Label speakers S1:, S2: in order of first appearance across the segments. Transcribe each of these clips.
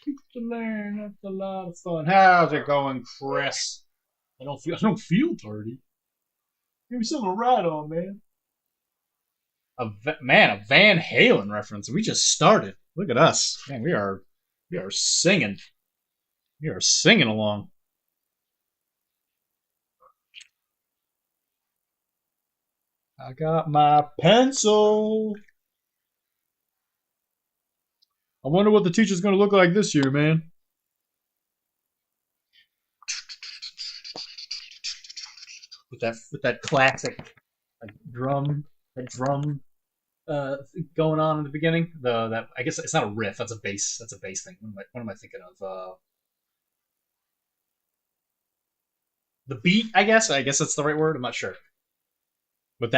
S1: Keep the lane. That's a lot of fun. How's it going, Chris? I don't feel dirty. Give me something to ride on, man. A Van Halen reference. We just started. Look at us, man. We are singing. We are singing along. I got my pencil. I wonder what the teacher's going to look like this year, man. With that classic drum going on in the beginning. That I guess it's not a riff. That's a bass. That's a bass thing. What am I thinking of? The beat. I guess that's the right word. I'm not sure. What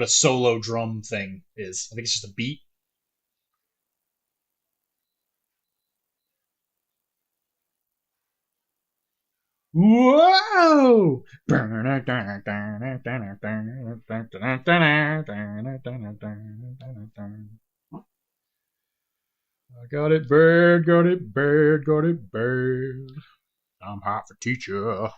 S1: a solo drum thing is. I think it's just a beat. Whoa! I got it bad, got it bad, got it bad. I'm hot for teacher.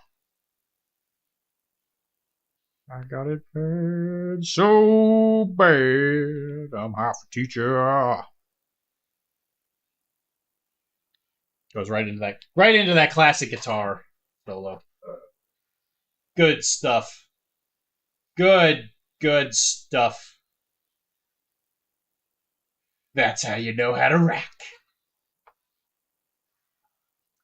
S1: I got it bad, so bad. I'm hot for teacher. Goes right into that classic guitar solo. Good stuff. Good stuff. That's how you know how to rack.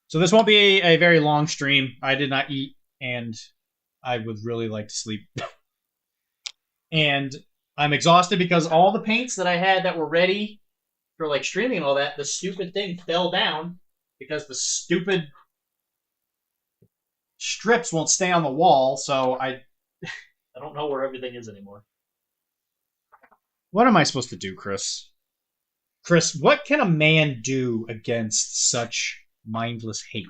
S1: So this won't be a very long stream. I did not eat, and I would really like to sleep. And I'm exhausted because all the paints that I had that were ready for like streaming and all that, the stupid thing fell down because the stupid strips won't stay on the wall, so I don't know where everything is anymore. What am I supposed to do, Chris? Chris, what can a man do against such mindless hate?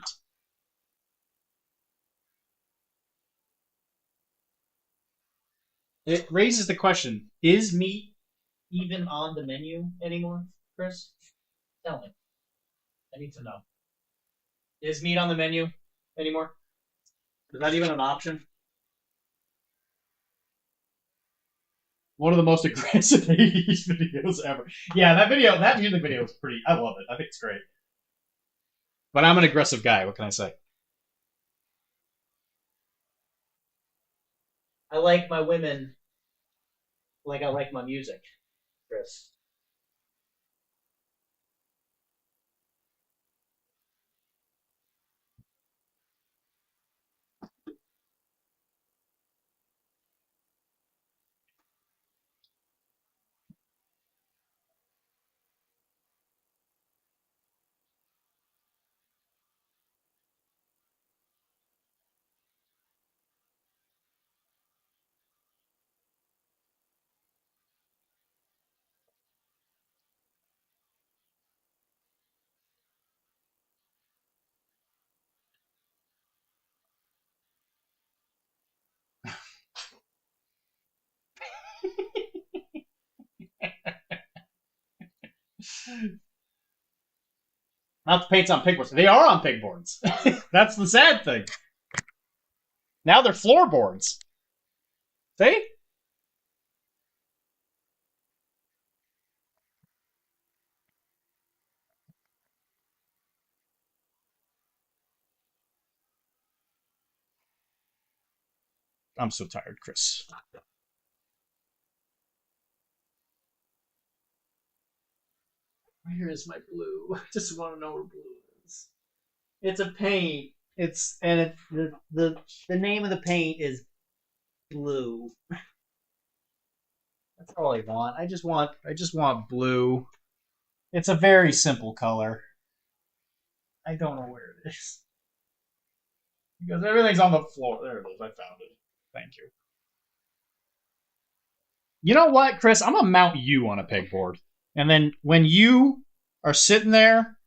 S1: It raises the question, is meat even on the menu anymore, Chris? Tell me. I need to know. Is meat on the menu anymore? Is that even an option? One of the most aggressive 80s videos ever. Yeah, that music video is pretty. I love it. I think it's great. But I'm an aggressive guy. What can I say? I like my women like I like my music, Chris. Not the paint's on pegboards. They are on pegboards. That's the sad thing. Now they're floorboards. See? I'm so tired, Chris. Where is my blue? I just want to know where blue is. It's a paint. The name of the paint is blue. That's all I want. I just want blue. It's a very simple color. I don't know where it is. Because everything's on the floor. There it is. I found it. Thank you. You know what, Chris? I'm going to mount you on a pegboard. And then when you are sitting there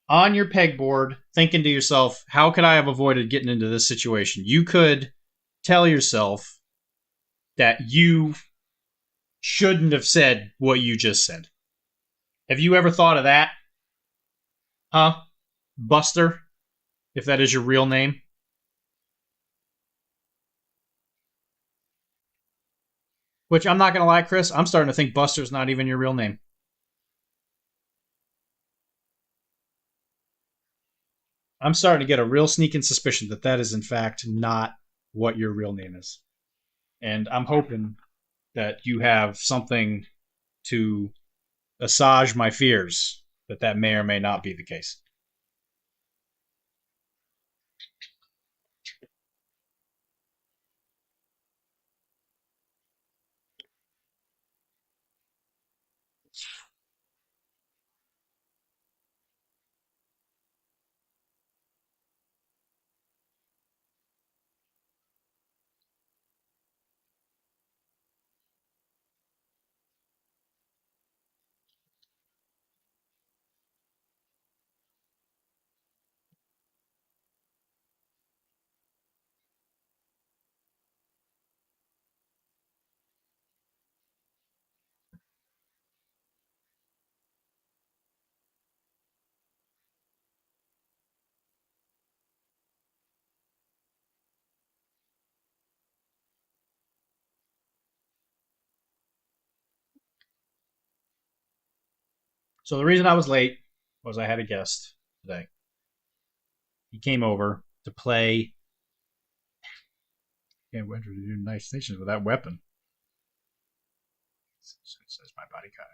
S1: on your pegboard thinking to yourself, how could I have avoided getting into this situation? You could tell yourself that you shouldn't have said what you just said. Have you ever thought of that? Huh? Buster, if that is your real name. Which I'm not going to lie, Chris, I'm starting to think Buster's not even your real name. I'm starting to get a real sneaking suspicion that that is, in fact, not what your real name is. And I'm hoping that you have something to assuage my fears that that may or may not be the case. So the reason I was late was I had a guest today. He came over to play. Can't enter the United Stations with that weapon. Says my bodyguard.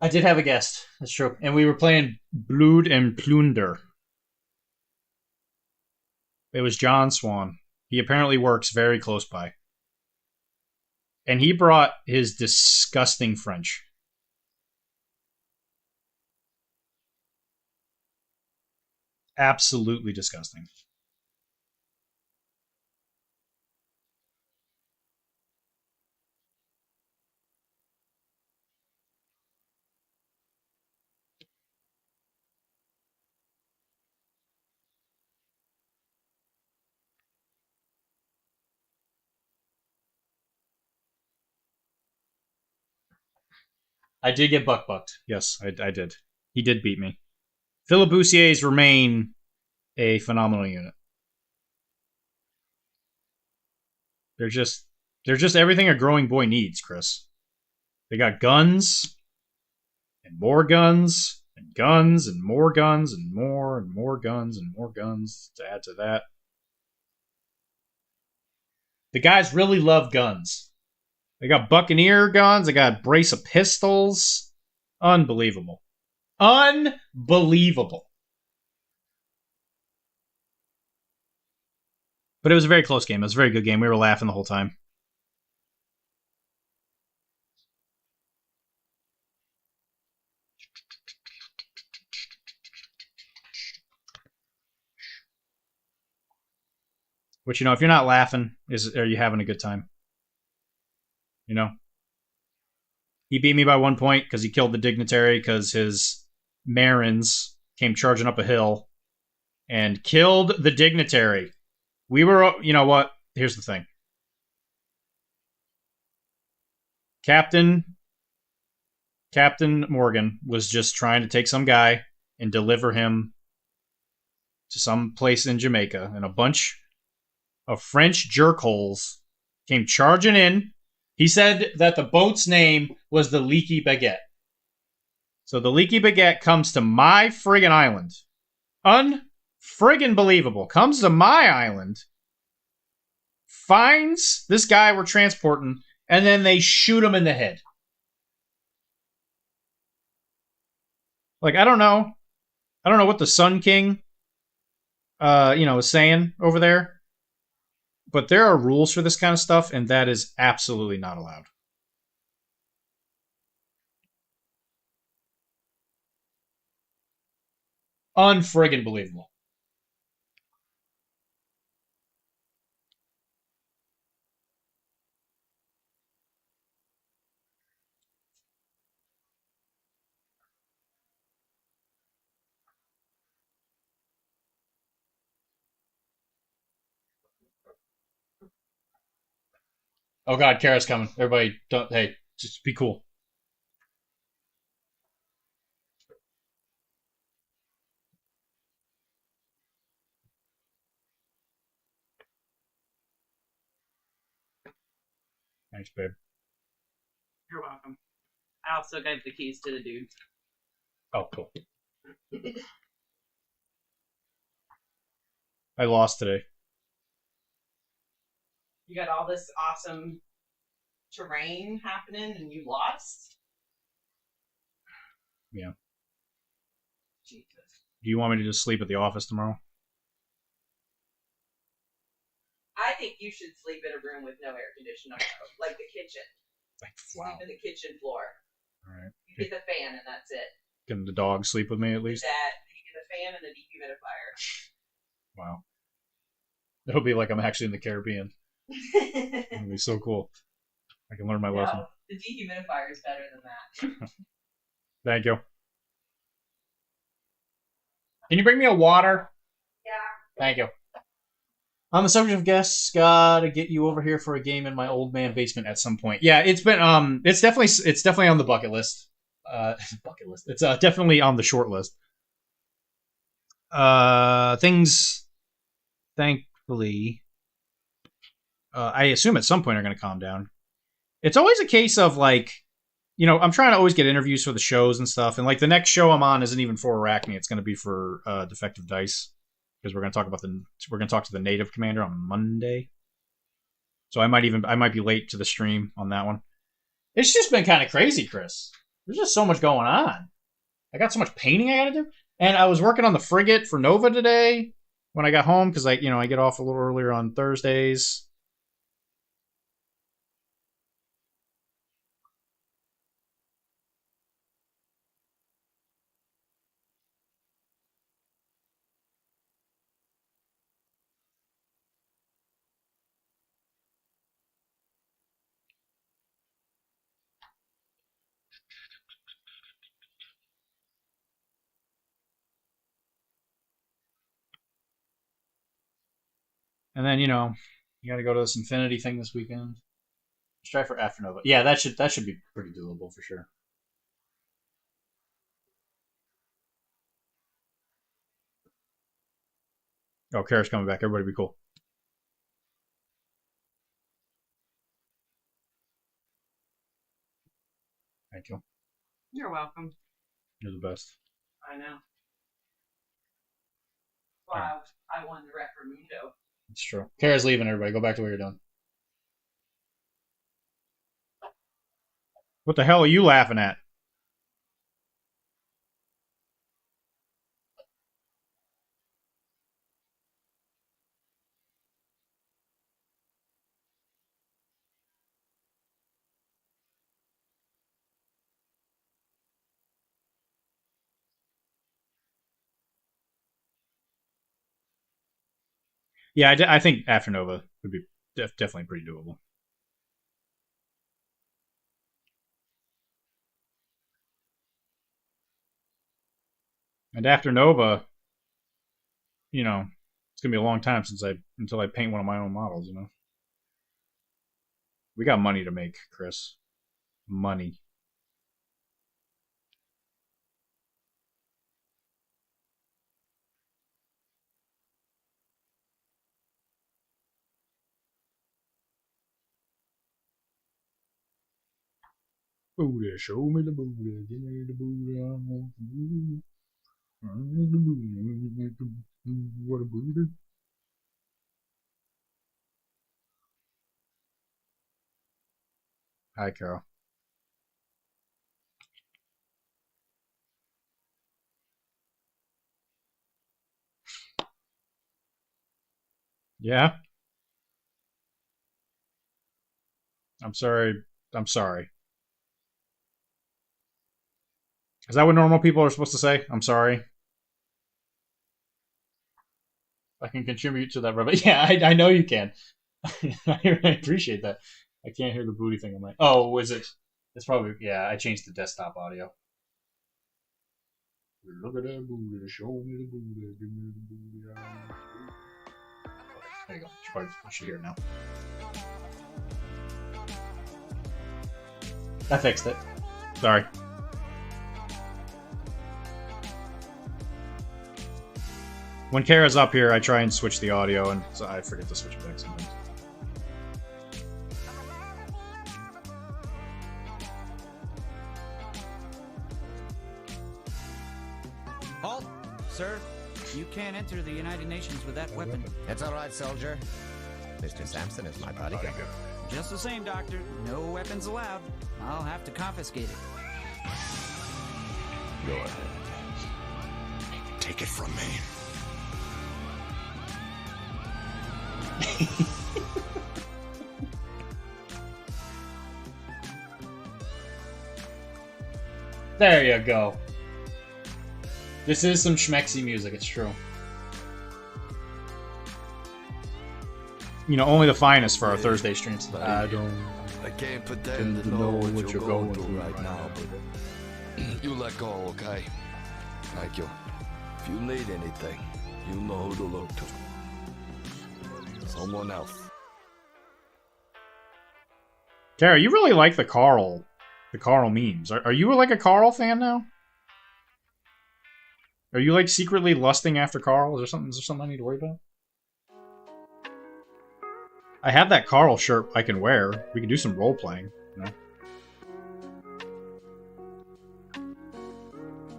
S1: I did have a guest. That's true. And we were playing Blood and Plunder. It was John Swan. He apparently works very close by. And he brought his disgusting French. Absolutely disgusting. I did get bucked. Yes, I did. He did beat me. Filibustiers remain a phenomenal unit. They're just everything a growing boy needs, Chris. They got guns and more guns and guns and more guns and more guns and more guns to add to that. The guys really love guns. They got Buccaneer guns. They got a brace of pistols. Unbelievable. Unbelievable. But it was a very close game. It was a very good game. We were laughing the whole time. Which, you know, if you're not laughing, are you having a good time? You know? He beat me by 1 point because he killed the dignitary because his Marins came charging up a hill and killed the dignitary. We were, you know what? Here's the thing. Captain Morgan was just trying to take some guy and deliver him to some place in Jamaica, and a bunch of French jerkholes came charging in. He said that the boat's name was the Leaky Baguette. So the Leaky Baguette comes to my friggin' island. Unfriggin' believable. Comes to my island, finds this guy we're transporting, and then they shoot him in the head. Like, I don't know what the Sun King, is saying over there. But there are rules for this kind of stuff, and that is absolutely not allowed. Unfriggin' believable. Oh god, Kara's coming. Everybody, don't. Hey, just be cool. Thanks, babe.
S2: You're welcome. I also gave the keys to the dude.
S1: Oh, cool. I lost today.
S2: You got all this awesome terrain happening and you lost?
S1: Yeah.
S2: Jesus.
S1: Do you want me to just sleep at the office tomorrow?
S2: I think you should sleep in a room with no air conditioning, like the kitchen.
S1: Wow.
S2: Sleep in the kitchen floor.
S1: All right.
S2: You get the fan and that's it.
S1: Can the dog sleep with me at least?
S2: You get the fan and the dehumidifier.
S1: Wow. It'll be like I'm actually in the Caribbean. It'll be so cool. I can learn my lesson.
S2: The dehumidifier is better than that.
S1: Thank you. Can you bring me a water?
S2: Yeah.
S1: Thank you. On the subject of guests, gotta get you over here for a game in my old man basement at some point. Yeah, it's been it's definitely on the bucket list. Bucket list. It's definitely on the short list. Things, thankfully, I assume at some point are going to calm down. It's always a case of like, I'm trying to always get interviews for the shows and stuff, and like the next show I'm on isn't even for Arachne. It's going to be for Defective Dice, because we're going to talk to the native commander on Monday. So I might be late to the stream on that one. It's just been kind of crazy, Chris. There's just so much going on. I got so much painting I got to do, and I was working on the frigate for Nova today when I got home because I get off a little earlier on Thursdays. And then, you got to go to this Infinity thing this weekend. Let's try for After Nova. Yeah, that should be pretty doable for sure. Oh, Kara's coming back. Everybody be cool. Thank you.
S2: You're welcome.
S1: You're the best.
S2: I know. Wow, I won the Refermundo.
S1: It's true. Kara's leaving, everybody. Go back to what you're doing. What the hell are you laughing at? Yeah, I think After Nova would be definitely pretty doable. And After Nova, it's gonna be a long time until I paint one of my own models. We got money to make, Chris. Money. Booty, show me the booty, give me the booty, I want the booty. What a booty. Hi, Carol. Yeah? I'm sorry. I'm sorry. Is that what normal people are supposed to say? I'm sorry. I can contribute to that rubber. Yeah, I know you can. I appreciate that. I can't hear the booty thing on my. Oh, is it? It's probably. Yeah, I changed the desktop audio. Look at that booty. Show me the booty. Give me the booty. There you go. You should hear it now. I fixed it. Sorry. When Kara's up here, I try and switch the audio, and so I forget to switch it back sometimes.
S3: Halt! Sir, you can't enter the United Nations with that weapon.
S4: It's all right, soldier. Mr. Sampson is my bodyguard.
S3: Just the same, Doctor. No weapons allowed. I'll have to confiscate it.
S4: Go ahead. Take it from me.
S1: There you go. This is some schmexy music, it's true. You know, only the finest for our Thursday streams.
S5: I can't pretend to know what you're going through right now, but you let go, okay? Thank you. If you need anything, you know who to look to. Someone else.
S1: Kara, you really like the Carl memes. Are you like a Carl fan now? Are you like secretly lusting after Carl? Is there something I need to worry about? I have that Carl shirt I can wear. We can do some role playing. You know?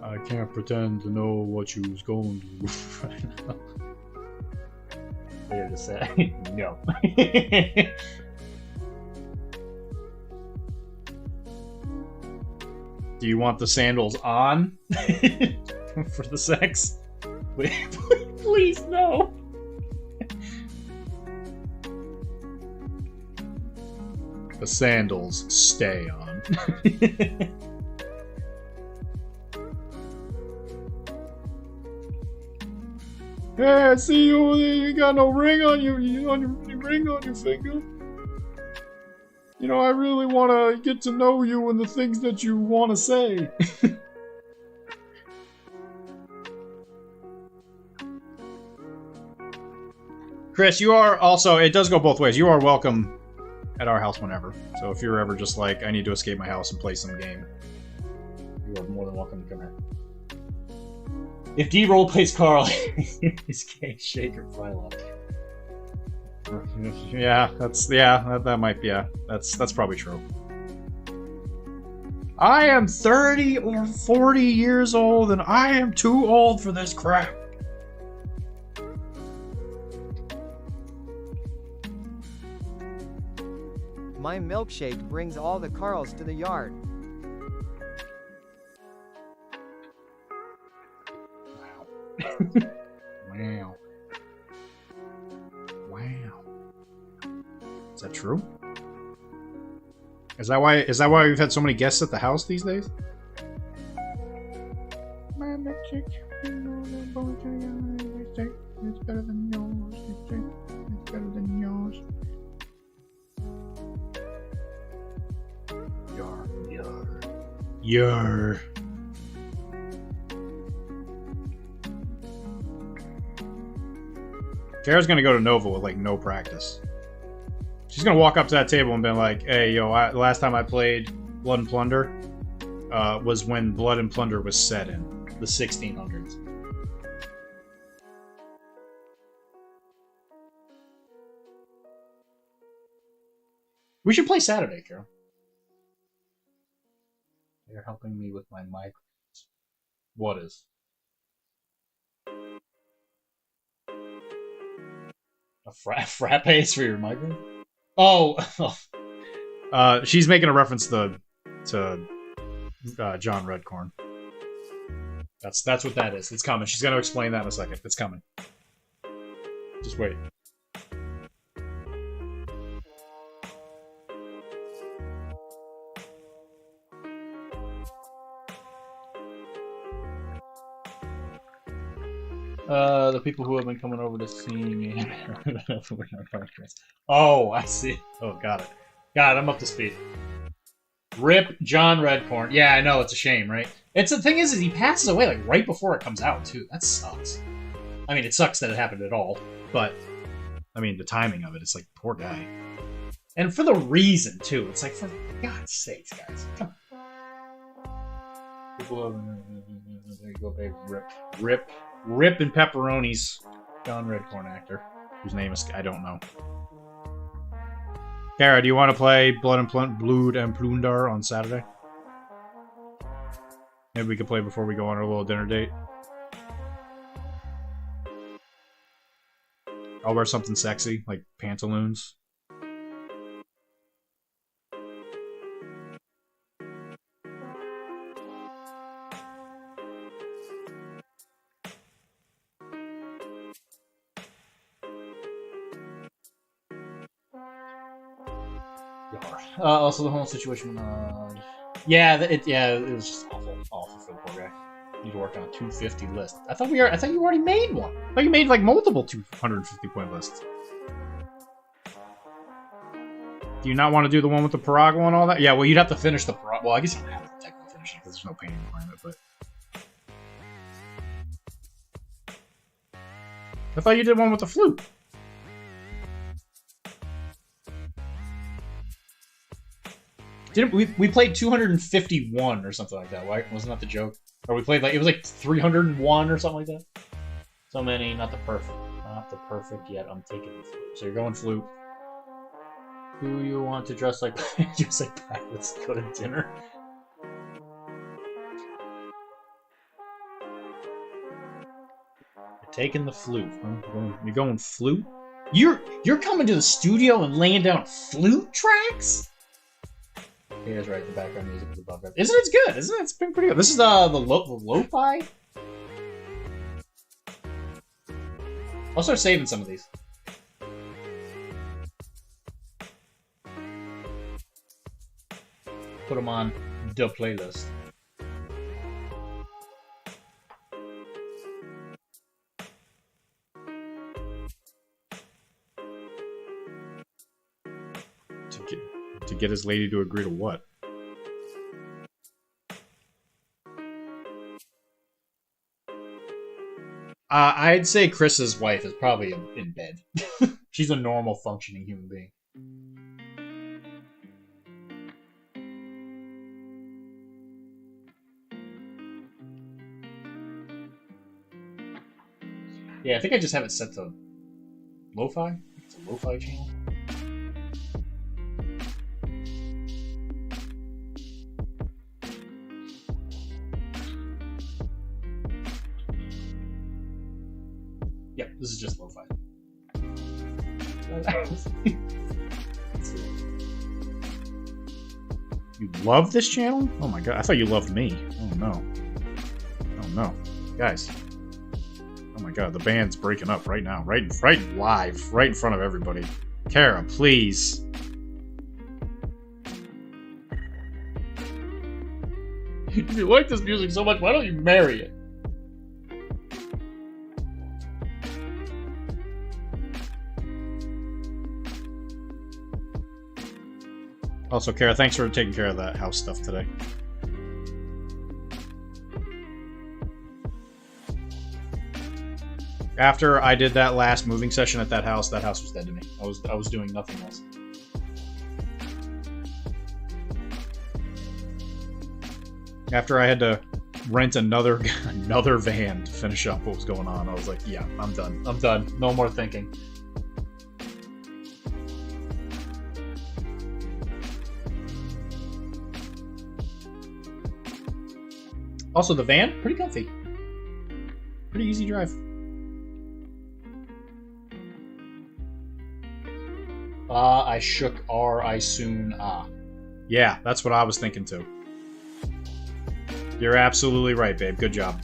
S1: I can't pretend to know what you was going to do right now. They just say no. Do you want the sandals on for the sex? Please no. The sandals stay on. Hey, I see you over there. You got no ring on you. You on your ring on your finger. You know, I really want to get to know you and the things that you want to say. Chris, you are also, it does go both ways. You are welcome at our house whenever. So if you're ever just like, I need to escape my house and play some game, you are more than welcome to come here. If D role plays Carl, he's gay, shake or fly lock. Yeah, that might be, yeah, that's probably true. I am 30 or 40 years old and I am too old for this crap.
S6: My milkshake brings all the Carls to the yard.
S1: Wow. Wow. Is that true? Is that why we've had so many guests at the house these days? My milkshake, it's better than yours. It's better than yours. Yar. Kara's gonna go to Nova with like no practice. She's gonna walk up to that table and be like, "Hey, yo, last time I played Blood and Plunder was when Blood and Plunder was set in the 1600s." We should play Saturday, Carol. You're helping me with my migraines. What is? A frappes for your migraine? Oh, she's making a reference to John Redcorn. That's what that is. It's coming. She's gonna explain that in a second. It's coming. Just wait. The people who have been coming over to see me. Oh, I see. Oh, got it. Got it, I'm up to speed. Rip John Redcorn. Yeah, I know, it's a shame, right? It's the thing is he passes away like right before it comes out, too. That sucks. I mean, it sucks that it happened at all, but I mean, the timing of it, it's like, poor guy. And for the reason, too. It's like, for God's sakes, guys. Come on. There you go, babe. Rip and pepperonis. John Redcorn actor, whose name is, I don't know. Kara, do you want to play Blood and Plunder on Saturday? Maybe we could play before we go on our little dinner date. I'll wear something sexy, like pantaloons. Also, the whole situation. Yeah, it was just awful for the poor guy. Need to work on a 250 list. I thought you already made one. I thought you made like multiple 250 point lists. Do you not want to do the one with the Parago and all that? Yeah, well, you'd have to finish the Parago. Well, I guess you don't have to technically finish it because there's no painting requirement. But I thought you did one with the flute. Didn't we played 251 or something like that, right? Wasn't that the joke? Or we played like it was like 301 or something like that. So many, not the perfect yet. I'm taking the flute. So you're going flute. Do you want to dress like let's go to dinner? You're taking the flute. Huh? You're going flute. You're coming to the studio and laying down flute tracks. He is right. The background music is above it. Isn't it good? Isn't it? It's been pretty good. This is the lo-fi. I'll start saving some of these. Put them on the playlist. To get his lady to agree to what? I'd say Chris's wife is probably in bed. She's a normal functioning human being. Yeah, I think I just have it set to lo-fi. It's a lo-fi channel. Yep, this is just lo-fi. You love this channel? Oh my god, I thought you loved me. Oh no. Oh no. Guys. Oh my god, the band's breaking up right now. Right live. Right in front of everybody. Kara, please. If you like this music so much, why don't you marry it? Also, Kara, thanks for taking care of that house stuff today. After I did that last moving session at that house was dead to me. I was doing nothing else. After I had to rent another van to finish up what was going on, I was like, yeah, I'm done. I'm done. No more thinking. Also, the van, pretty comfy. Pretty easy drive. I shook R, I soon, Yeah, that's what I was thinking too. You're absolutely right, babe. Good job.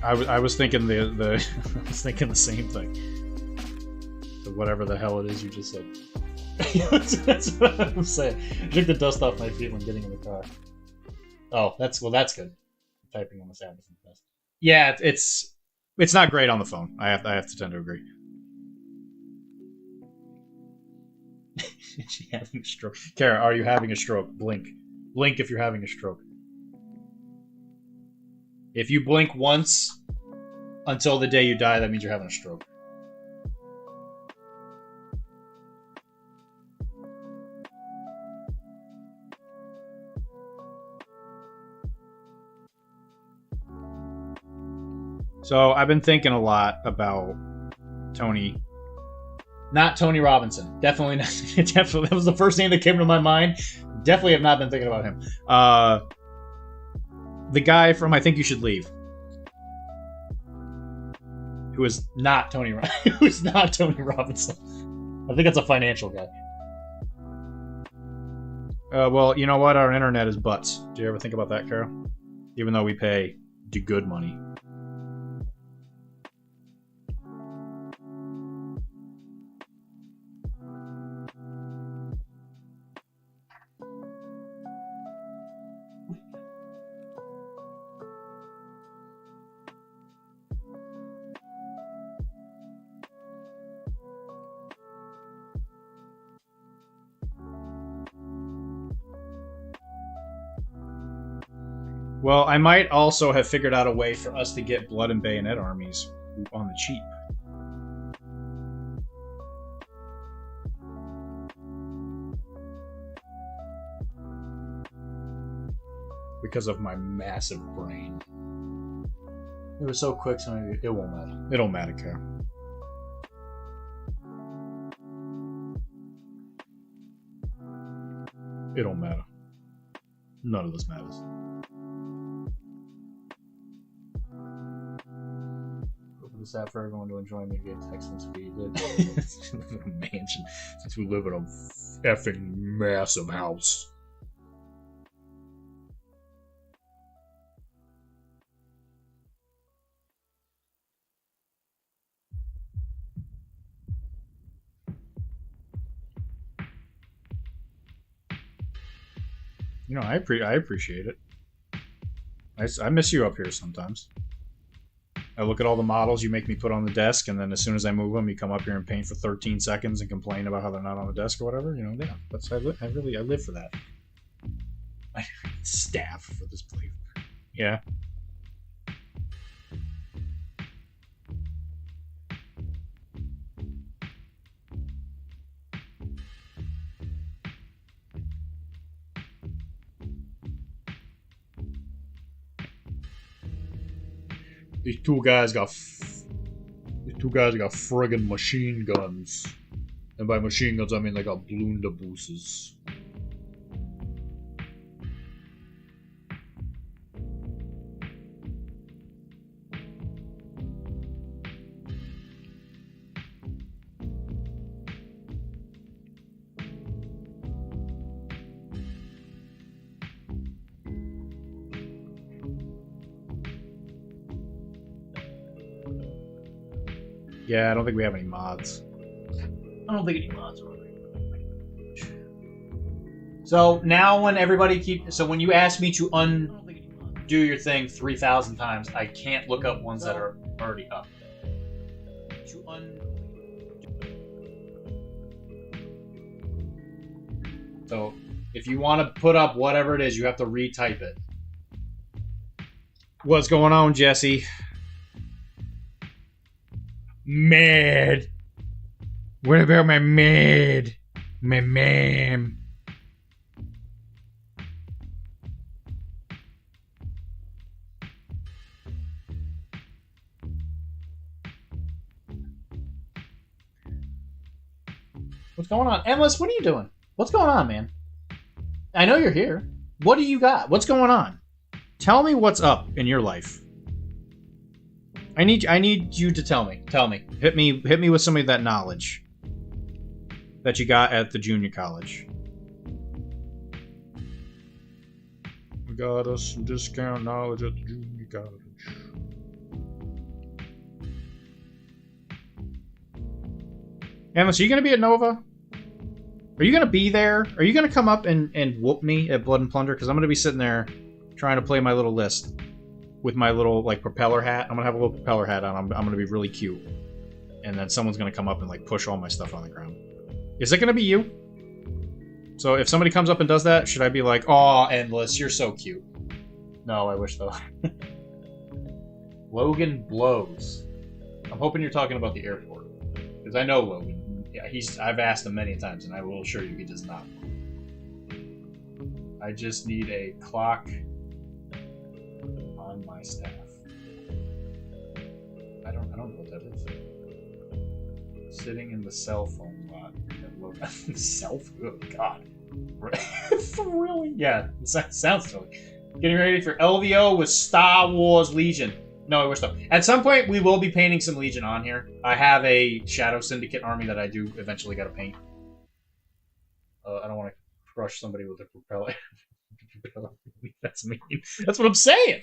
S1: I was thinking I was thinking the same thing. The whatever the hell it is you just said. That's what I'm saying. Took the dust off my feet when getting in the car. Oh, that's good. I'm typing on the sound different test. Yeah, it's not great on the phone. I have to tend to agree. Is she having a stroke? Kara, are you having a stroke? Blink. Blink if you're having a stroke. If you blink once until the day you die, that means you're having a stroke. So I've been thinking a lot about Tony. Not Tony Robinson. Definitely not. Definitely, that was the first name that came to my mind. Definitely have not been thinking about him. The guy from I Think You Should Leave. Who is not Tony Robinson. I think that's a financial guy. Well, you know what? Our internet is butts. Do you ever think about that, Carol? Even though we pay the good money. Well, I might also have figured out a way for us to get Blood and Bayonet armies on the cheap. Because of my massive brain. It was so quick, so maybe it won't matter. It don't matter, Carol. It don't matter. None of this matters. This app for everyone to enjoy me via text and speed. A mansion, since we live in a effing massive house. You know, I appreciate it. I miss you up here sometimes. I look at all the models you make me put on the desk, and then as soon as I move them, you come up here and paint for 13 seconds and complain about how they're not on the desk or whatever. You know, yeah, that's I live for that. I staff for this place. Yeah. These two guys got friggin' machine guns, and by machine guns I mean they got blunderbuses. Yeah, I don't think we have any mods. I don't think any mods are on there. So now when when you ask me to undo your thing 3,000 times, I can't look up ones that are already up. So if you want to put up whatever it is, you have to retype it. What's going on, Jesse? Mad. What about my mad? My ma'am. What's going on? Endless, what are you doing? What's going on, man? I know you're here. What do you got? What's going on? Tell me what's up in your life. I need you to tell me. Tell me. Hit me with some of that knowledge that you got at the junior college. We got us some discount knowledge at the junior college. Analyst, are you gonna be at Nova? Are you gonna be there? Are you gonna come up and whoop me at Blood and Plunder? Because I'm gonna be sitting there trying to play my little list with my little like propeller hat. I'm gonna have a little propeller hat on. I'm gonna be really cute. And then someone's gonna come up and like push all my stuff on the ground. Is it gonna be you? So if somebody comes up and does that, should I be like, "Aw, Endless, you're so cute"? No, I wish though. Logan blows. I'm hoping you're talking about the airport, because I know Logan. Yeah, I've asked him many times, and I will assure you he does not. I just need a clock on my staff. I don't know what that is. Sitting in the cell phone lot. Cell phone? Oh God. Really? Yeah, it sounds silly. Getting ready for LVO with Star Wars Legion. No, we're still. At some point, we will be painting some Legion on here. I have a Shadow Syndicate army that I do eventually got to paint. I don't want to crush somebody with a propeller. That's mean. That's what I'm saying.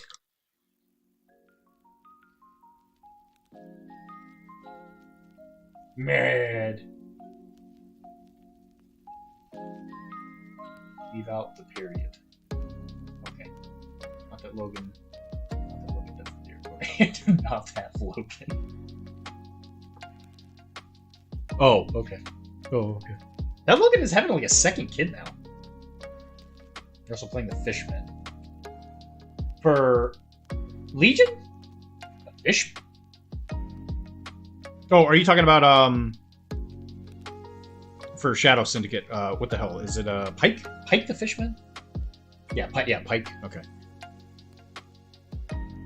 S1: Mad. Leave out the period. Okay. Not that Logan does the airport. I do not have Logan. Oh, okay. Oh, okay. That Logan is having like a second kid now. You're also playing the Fishman. For Legion? The Fishman? Oh, are you talking about for Shadow Syndicate? What the hell is it? Pike? Pike the Fishman? Yeah, Pike. Yeah, Pike. Okay.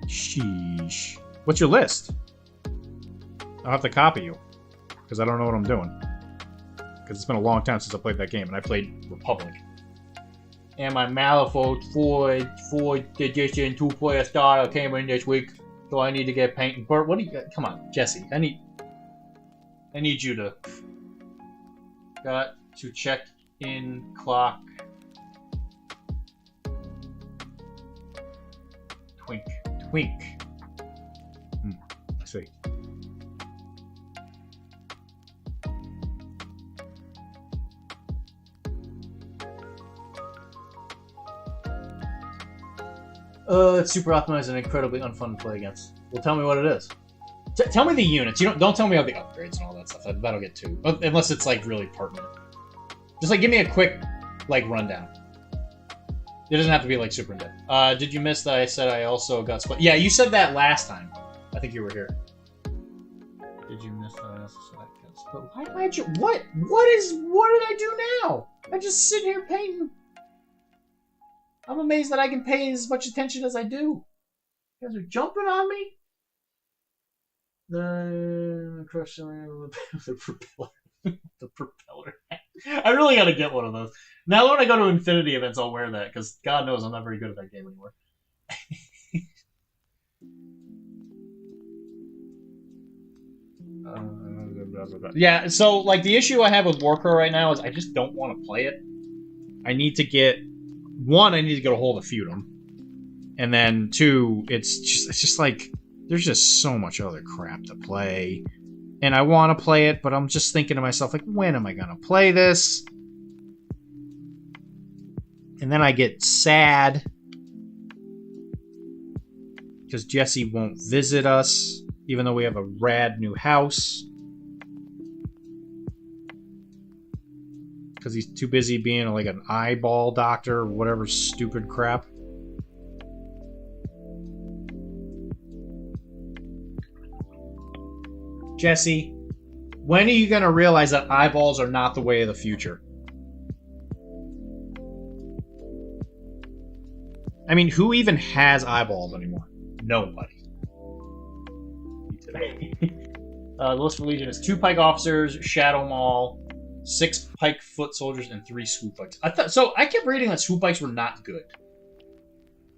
S1: Sheesh. What's your list? I'll have to copy you because I don't know what I'm doing. Because it's been a long time since I played that game, and I played Republic. And my Malifaux 4th edition 2-player starter came in this week, so I need to get painted. Bert, what do you? Come on, Jesse. I need you to. Got to check in clock. Twink. I see. It's super optimized and incredibly unfun to play against. Well, tell me what it is. Tell me the units. You don't tell me all the upgrades and all that stuff. That'll get too. Unless it's like really pertinent. Just like give me a quick like rundown. It doesn't have to be like super in depth. Did you miss that I said I also got split? Yeah, you said that last time. I think you were here. Did you miss that I also said I got split? Why did you? What did I do now? I just sit here painting. I'm amazed that I can pay as much attention as I do. You guys are jumping on me. The propeller. The propeller. I really gotta get one of those. Now when I go to Infinity events, I'll wear that, because God knows I'm not very good at that game anymore. Yeah, so like the issue I have with Warcraft right now is I just don't want to play it. I need to get a hold of Feudum. And then two, it's just like there's just so much other crap to play. And I want to play it, but I'm just thinking to myself, like, when am I going to play this? And then I get sad because Jesse won't visit us, even though we have a rad new house. Because he's too busy being like an eyeball doctor or whatever stupid crap. Jesse, when are you going to realize that eyeballs are not the way of the future? I mean, who even has eyeballs anymore? Nobody. The list for Legion is 2 Pike Officers, Shadow Maul, 6 Pike Foot Soldiers, and 3 Swoop Pikes. I kept reading that Swoop Pikes were not good.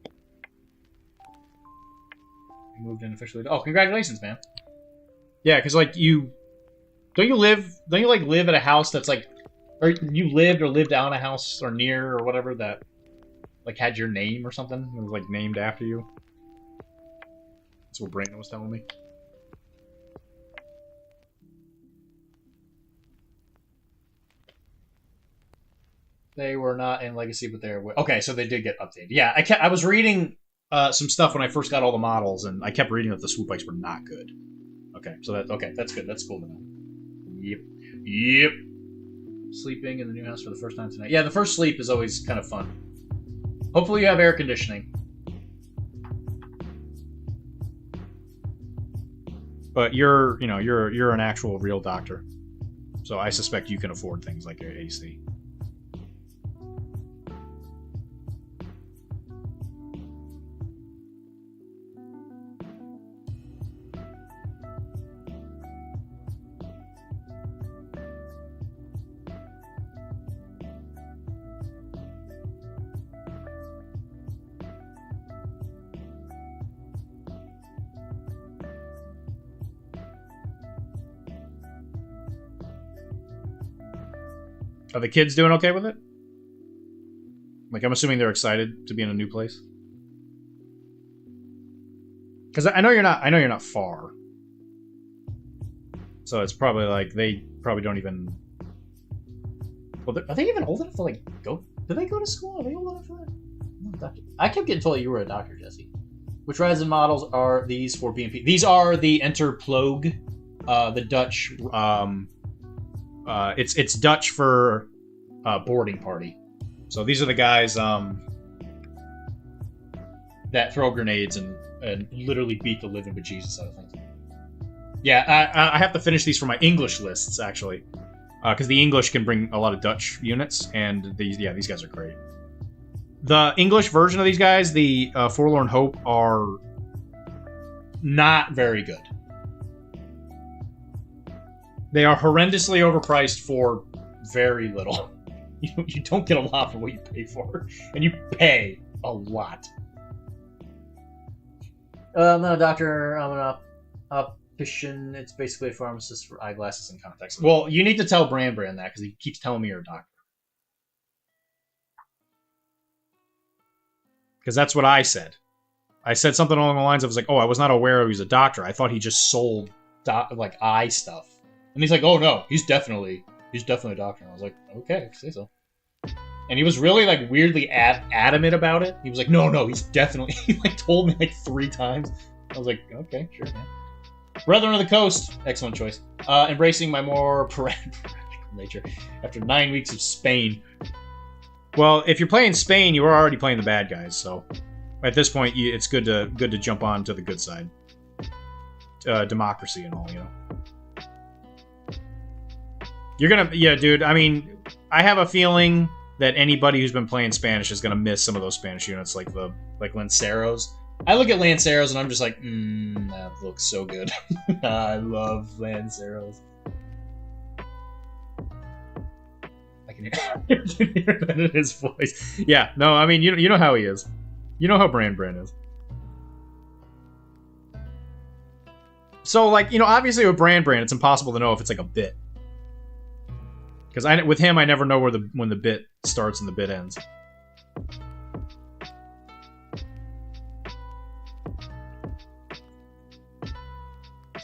S1: I moved in officially. Oh, congratulations, man. Yeah, because like don't you live at a house that's like, or you lived down a house or near or whatever that like had your name or something? It was like named after you. That's what Brandon was telling me. They were not in Legacy, but they're okay. So they did get updated. Yeah, I was reading some stuff when I first got all the models, and I kept reading that the swoop bikes were not good. Okay, so that's good. That's cool to know. Yep. Sleeping in the new house for the first time tonight. Yeah, the first sleep is always kind of fun. Hopefully you have air conditioning. But you're an actual real doctor. So I suspect you can afford things like your AC. Are the kids doing okay with it? Like, I'm assuming they're excited to be in a new place. Because I know you're not far. So it's probably like they probably don't even. Well, are they even old enough to like go? Do they go to school? Are they old enough for that? I kept getting told you were a doctor, Jesse. Which Ryzen models are these for BMP? These are the Interploeg, the Dutch. It's Dutch for boarding party. So these are the guys that throw grenades and literally beat the living bejesus out of things. Yeah, I have to finish these for my English lists, actually. Because the English can bring a lot of Dutch units, and these guys are great. The English version of these guys, the Forlorn Hope, are not very good. They are horrendously overpriced for very little. You don't get a lot for what you pay for, and you pay a lot. I'm not a doctor. I'm an optician. It's basically a pharmacist for eyeglasses and contacts. Well, you need to tell Brand that because he keeps telling me you're a doctor. Because that's what I said. I said something along the lines of, like, oh, I was not aware he was a doctor. I thought he just sold like eye stuff. And he's like, oh no, he's definitely a doctor. And I was like, okay, say so. And he was really like weirdly adamant about it. He was like, no, he's definitely. He like told me like 3 times. I was like, okay, sure, man. Brethren of the Coast, excellent choice. Embracing my more practical nature after 9 weeks of Spain. Well, if you're playing Spain, you are already playing the bad guys, so at this point, it's good to jump on to the good side. Democracy and all, you know. You're gonna, yeah, dude. I mean, I have a feeling that anybody who's been playing Spanish is gonna miss some of those Spanish units, like Lanceros. I look at Lanceros and I'm just like, that looks so good. I love Lanceros. I can hear that in his voice. Yeah, no, I mean, you know how he is. You know how Brand is. So, like, you know, obviously with Brand, it's impossible to know if it's like a bit. Because with him, I never know when the bit starts and the bit ends.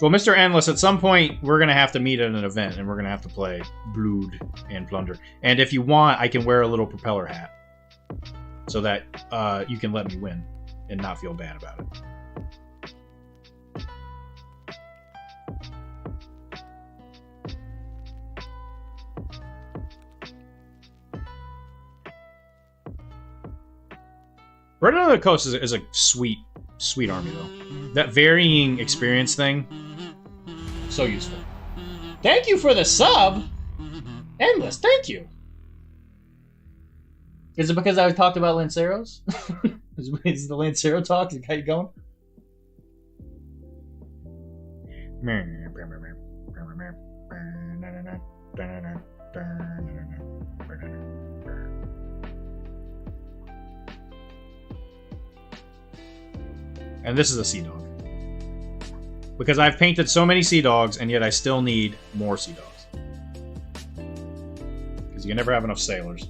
S1: Well, Mr. Endless, at some point, we're going to have to meet at an event, and we're going to have to play Blood and Plunder. And if you want, I can wear a little propeller hat. So that you can let me win and not feel bad about it. Right on the Coast is a sweet army, though. That varying experience thing, so useful. Thank you for the sub! Endless, thank you! Is it because I talked about Lanceros? Is the Lancero talk that got you going? And this is a Sea Dog. Because I've painted so many Sea Dogs, and yet I still need more Sea Dogs. Because you can never have enough sailors.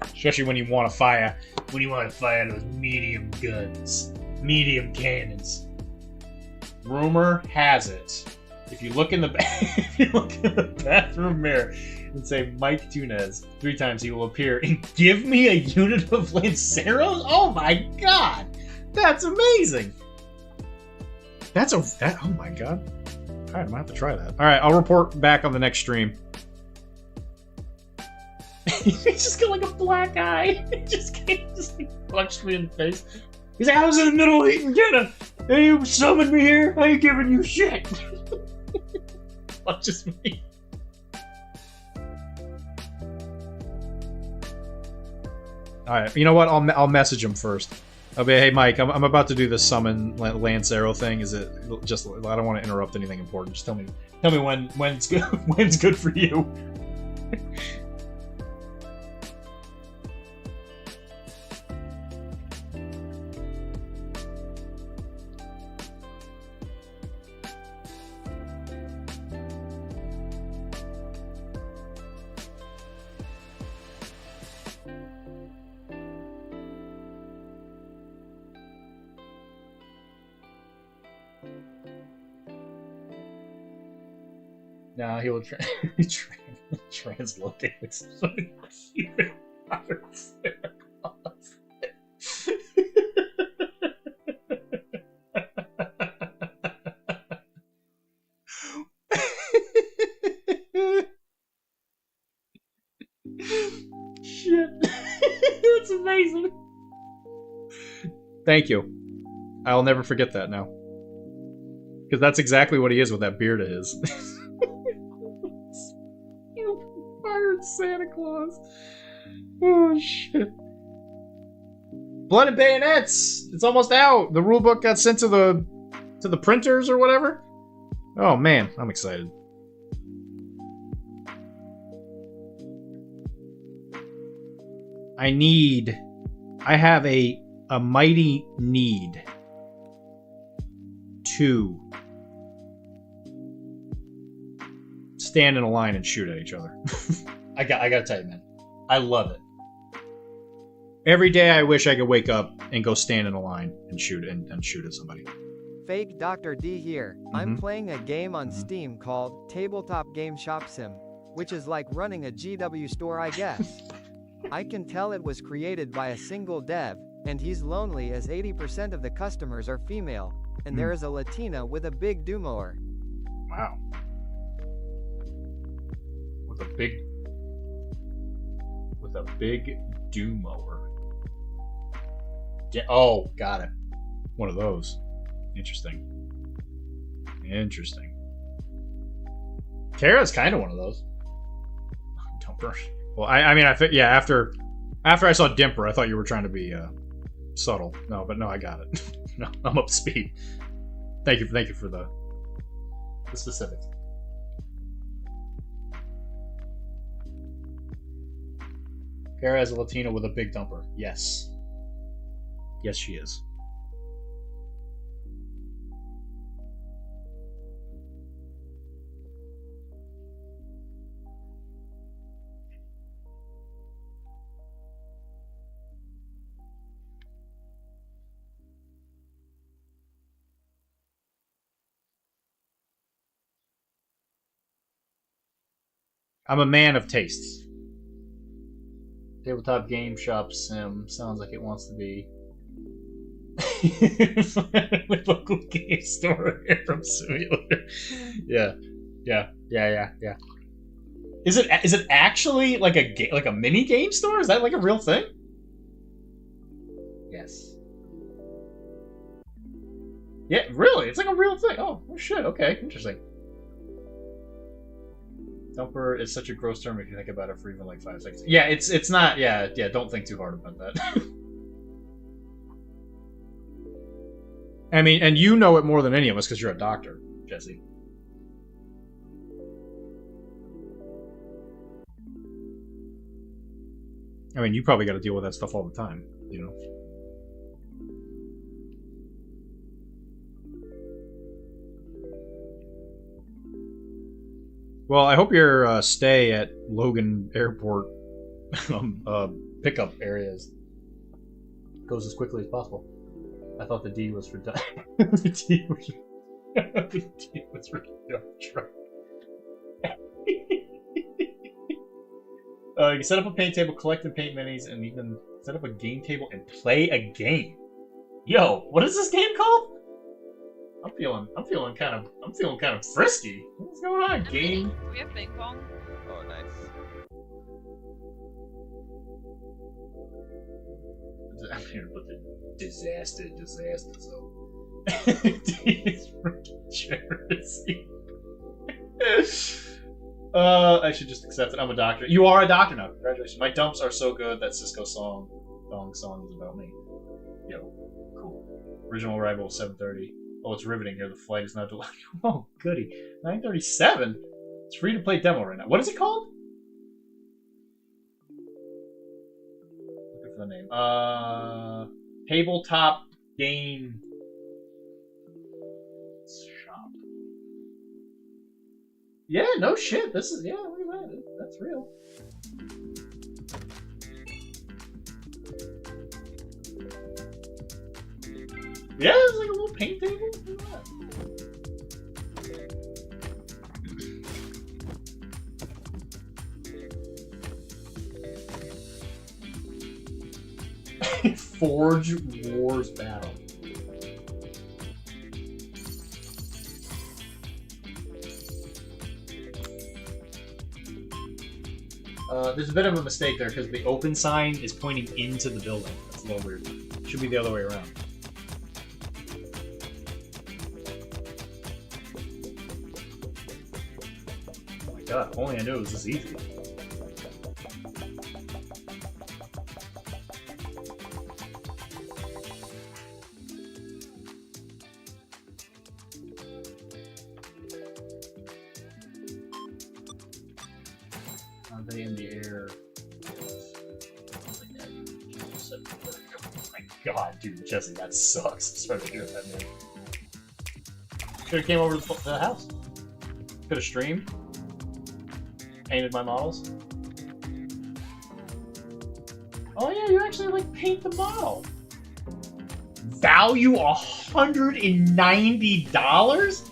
S1: Especially when you want to fire those medium guns. Medium cannons. Rumor has it, if you look in the bathroom mirror, and say Mike Tunez 3 times, he will appear and give me a unit of Lanceros? Oh my god! That's amazing! Oh my god. Alright, I'm gonna have to try that. Alright, I'll report back on the next stream. He's just got like a black eye. He just like punched me in the face. He's like, I was in the middle of eating dinner, and you summoned me here. I ain't giving you shit. Punches me. All right, you know what? I'll message him first. I'll be, hey Mike, I'm about to do the summon Lance Arrow thing. Is it just? I don't want to interrupt anything important. Just tell me when it's good. When's good for you. Now he will translocate like something even hotter Santa Claus. Shit. That's amazing. Thank you. I'll never forget that now. Because that's exactly what he is with that beard of his. You fired Santa Claus. Oh, shit. Blood and Bayonets! It's almost out! The rulebook got sent to the printers or whatever? Oh, man. I'm excited. I have a mighty need to stand in a line and shoot at each other. I gotta tell you, man. I love it. Every day I wish I could wake up and go stand in a line and shoot at somebody.
S6: Fake Dr. D here. I'm playing a game on Steam called Tabletop Game Shop Sim, which is like running a GW store, I guess. I can tell it was created by a single dev, and he's lonely as 80% of the customers are female, and there is a Latina with a big do-mower.
S1: Wow. With a big do-mower. Yeah, oh, got it. One of those. Interesting. Kara's kind of one of those. Dumper. Well, I mean, yeah, after I saw Dimper, I thought you were trying to be subtle. No, but no, I got it. No, I'm up to speed. Thank you for the specifics. Kara is a Latina with a big dumper. Yes. Yes, she is. I'm a man of tastes. Tabletop game shop sim sounds like it wants to be. Local game store from Simulator. Yeah. Is it actually like a mini game store? Is that like a real thing? Yes. Yeah, really? It's like a real thing. Oh shit. Okay, interesting. Dumper is such a gross term if you think about it for even like 5 seconds. Yeah, it's not. Yeah. Don't think too hard about that. I mean, and you know it more than any of us because you're a doctor, Jesse. I mean, you probably got to deal with that stuff all the time, you know. Well, I hope your stay at Logan Airport pickup areas goes as quickly as possible. I thought the D was for the D was for dump truck. You can set up a paint table, collect and paint minis, and even set up a game table and play a game. Yo, what is this game called? I'm feeling kind of frisky. What's going on, game?
S7: Do we have ping pong?
S8: Oh, nice.
S1: I'm here to put the disaster zone. It's freaking Jersey. I should just accept it. I'm a doctor. You are a doctor now. Congratulations. My dumps are so good that Cisco song is about me. Yo, cool. Original arrival 7:30. Oh, it's riveting here. The flight is now delayed. Oh, goody. 9:37. It's free to play demo right now. What is it called? Looking for the name. Tabletop game shop. Yeah, no shit. This is, yeah, look at that. That's real. Yeah, there's like a little paint table. Look at that. Forge Wars Battle. There's a bit of a mistake there because the open sign is pointing into the building. That's a little weird. It should be the other way around. Oh my god, if only I knew it was this easy. Are they in the air? Oh my god, dude, Jesse, that sucks. Especially doing that, man. Should have came over to the house. Could have streamed. Painted my models. Oh yeah, you actually like paint the model. Value $190?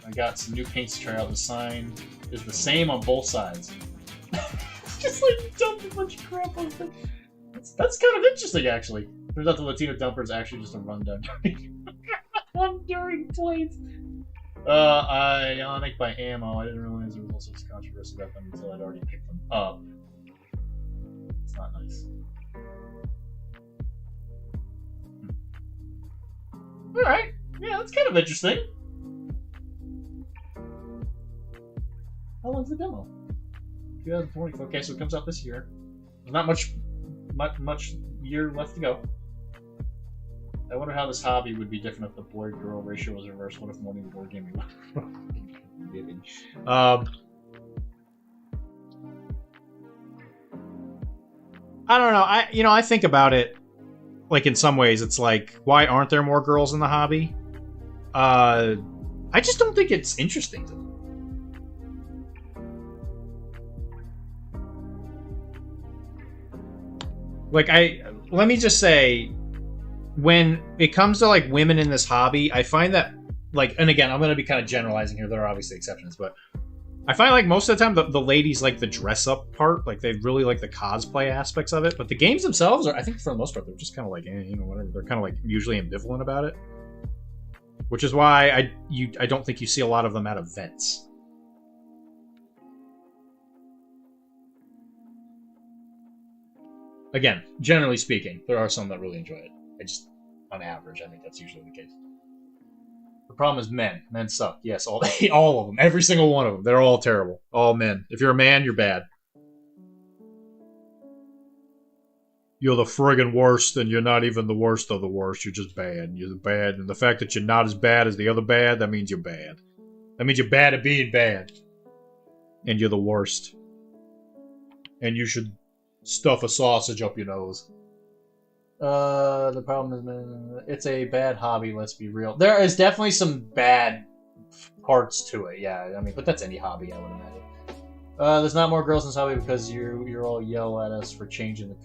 S1: I got some new paints to try out. The sign is the same on both sides. Just like dumped a bunch of crap on it. That's kind of interesting, actually. Turns out the Latino dumper is actually just a rundown during planes. Ionic by Ammo. I didn't realize there was all sorts of controversy about them until I'd already picked them up. It's not nice. Alright. Yeah, that's kind of interesting. How long's the demo? 2020. Okay, so it comes out this year. There's not much year left to go. I wonder how this hobby would be different if the boy-girl ratio was reversed. What if morning board gaming? I don't know. I think about it. Like in some ways, it's like, why aren't there more girls in the hobby? I just don't think it's interesting to them. Like, let me just say, when it comes to, like, women in this hobby, I find that, like, and again, I'm going to be kind of generalizing here, there are obviously exceptions, but I find, like, most of the time, the ladies like the dress-up part, like, they really like the cosplay aspects of it, but the games themselves are, I think for the most part, they're just kind of like, whatever, they're kind of, like, usually ambivalent about it, which is why I don't think you see a lot of them at events. Again, generally speaking, there are some that really enjoy it. I just, on average, I think that's usually the case. The problem is men. Men suck. Yes, all of them. Every single one of them. They're all terrible. All men. If you're a man, you're bad. You're the friggin' worst, and you're not even the worst of the worst. You're just bad. You're bad, and the fact that you're not as bad as the other bad, that means you're bad. That means you're bad at being bad. And you're the worst. And you should stuff a sausage up your nose. The problem is, man, it's a bad hobby, let's be real. There is definitely some bad parts to it, yeah. I mean, but that's any hobby, I would imagine. There's not more girls in this hobby because you're all yell at us for changing the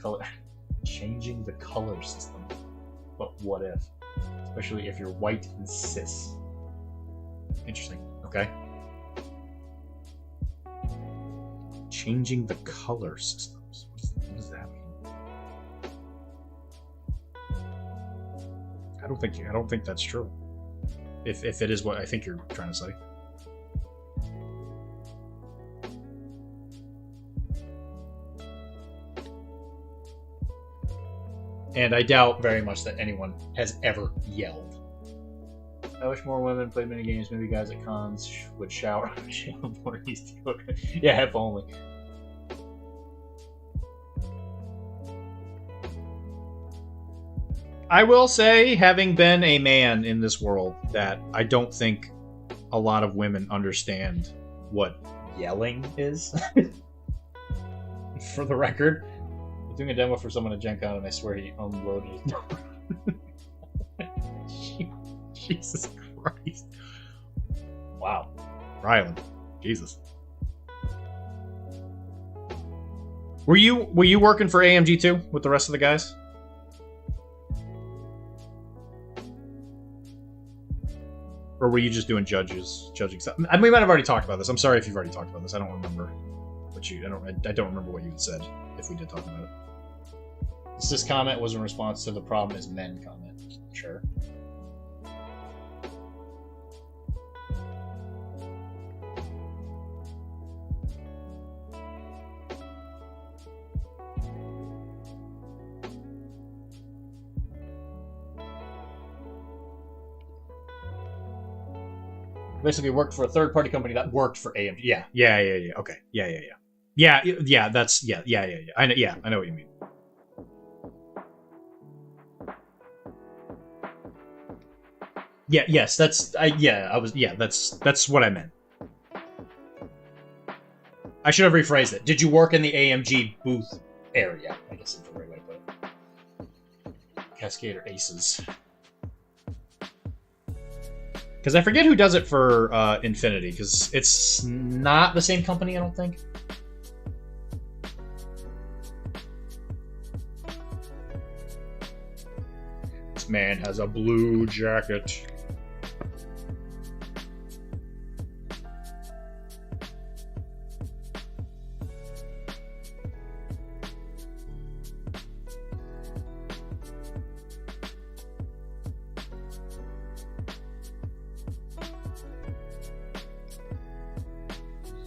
S1: color system. But what if? especially if you're white and cis. Interesting. Okay. Changing the color systems. What does that mean? I don't think that's true. If it is what I think you're trying to say. And I doubt very much that anyone has ever yelled. I wish more women played mini games. Maybe guys at cons would shower. Yeah, if only. I will say, having been a man in this world, that I don't think a lot of women understand what yelling is. For the record, I was doing a demo for someone at Gen Con and I swear he unloaded his door. Jesus Christ. Wow. Rylan. Jesus. Were you working for AMG too with the rest of the guys? Or were you just doing judging stuff? I mean, we might have already talked about this. I'm sorry if you've already talked about this. I don't remember what I don't remember what you had said if we did talk about it. This comment was in response to the problem is men comment. Sure. Basically worked for a third-party company that worked for AMG. Yeah. Okay. Yeah. That's yeah. I know what you mean. Yeah. Yes. That's what I meant. I should have rephrased it. Did you work in the AMG booth area? I guess that's the right way to put it. Cascader Aces. Because I forget who does it for Infinity, because it's not the same company, I don't think. This man has a blue jacket.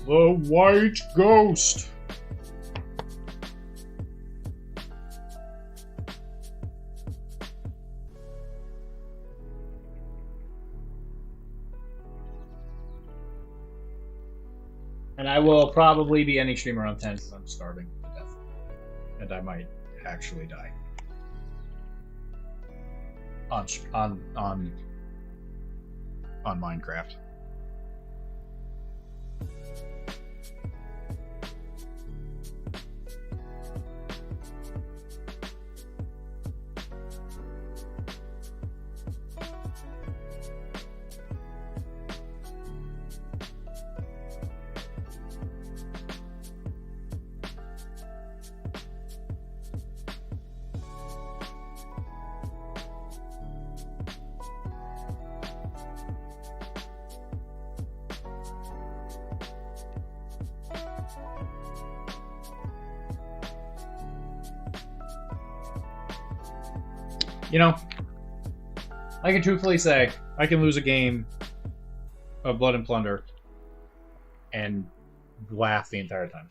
S1: The White Ghost. And I will probably be ending stream around 10 because I'm starving to death. And I might actually die. On Minecraft. You know, I can truthfully say I can lose a game of Blood and Plunder and laugh the entire time.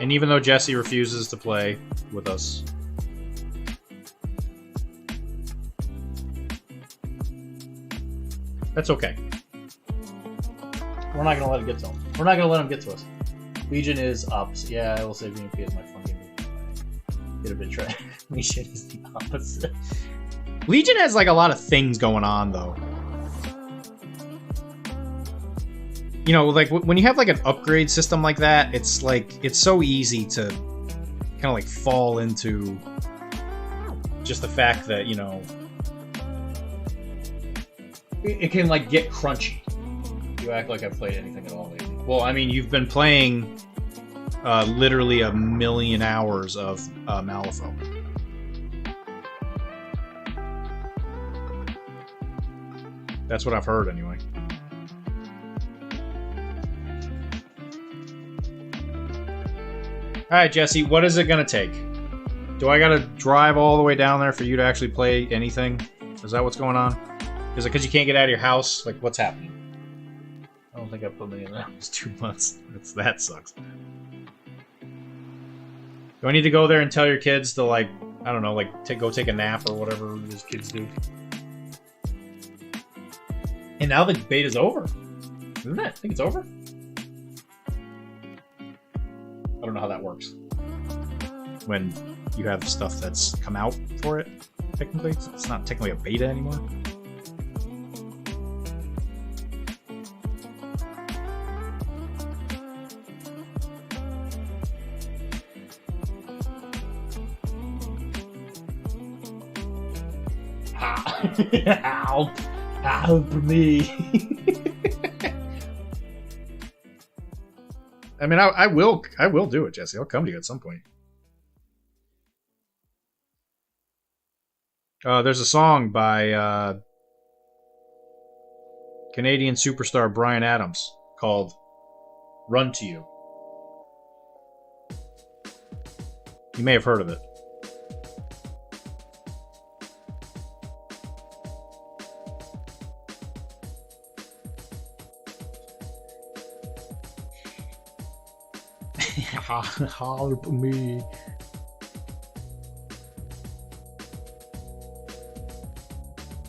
S1: And even though Jesse refuses to play with us, that's okay. We're not gonna let it get to him. We're not gonna let him get to us. Legion is opposite. Yeah, I will say VMP is my fun game. Get a bit trash. Legion is the opposite. Legion has like a lot of things going on though. You know, like when you have like an upgrade system like that, it's like it's so easy to kind of like fall into just the fact that, you know, it can like get crunchy. You act like I've played anything at all lately. Well, I mean, you've been playing literally 1 million hours of Malifaux. That's what I've heard, anyway. Alright, Jesse, what is it gonna take? Do I gotta drive all the way down there for you to actually play anything? Is that what's going on? Is it because you can't get out of your house? Like, what's happening? I don't think I put me in that. It's 2 months. That sucks. Do I need to go there and tell your kids to, like, I don't know, like, go take a nap or whatever these kids do? And now the beta's over. Isn't it? I think it's over. I don't know how that works. When you have stuff that's come out for it, technically. It's not technically a beta anymore. Help me. I mean, I will do it, Jesse. I'll come to you at some point. There's a song by Canadian superstar Bryan Adams called "Run to You." You may have heard of it. Help me.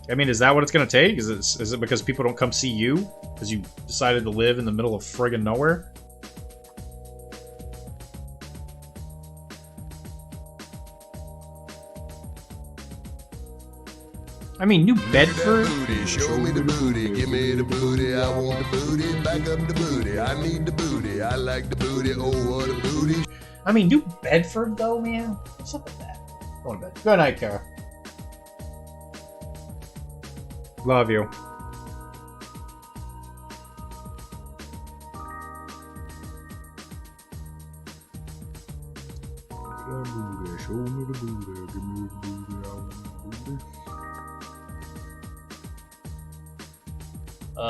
S1: I mean, is that what it's gonna take? Is it because people don't come see you? Because you decided to live in the middle of friggin' nowhere? I mean, New Bedford?
S5: Show me the booty, give me the booty, I want the booty, back up the booty, I need the booty, I like the booty, oh what a booty.
S1: I mean, New Bedford though, man? What's up with that? Going to bed. Good night, Kara. Love you. Show me the booty, give me the booty, I want the booty.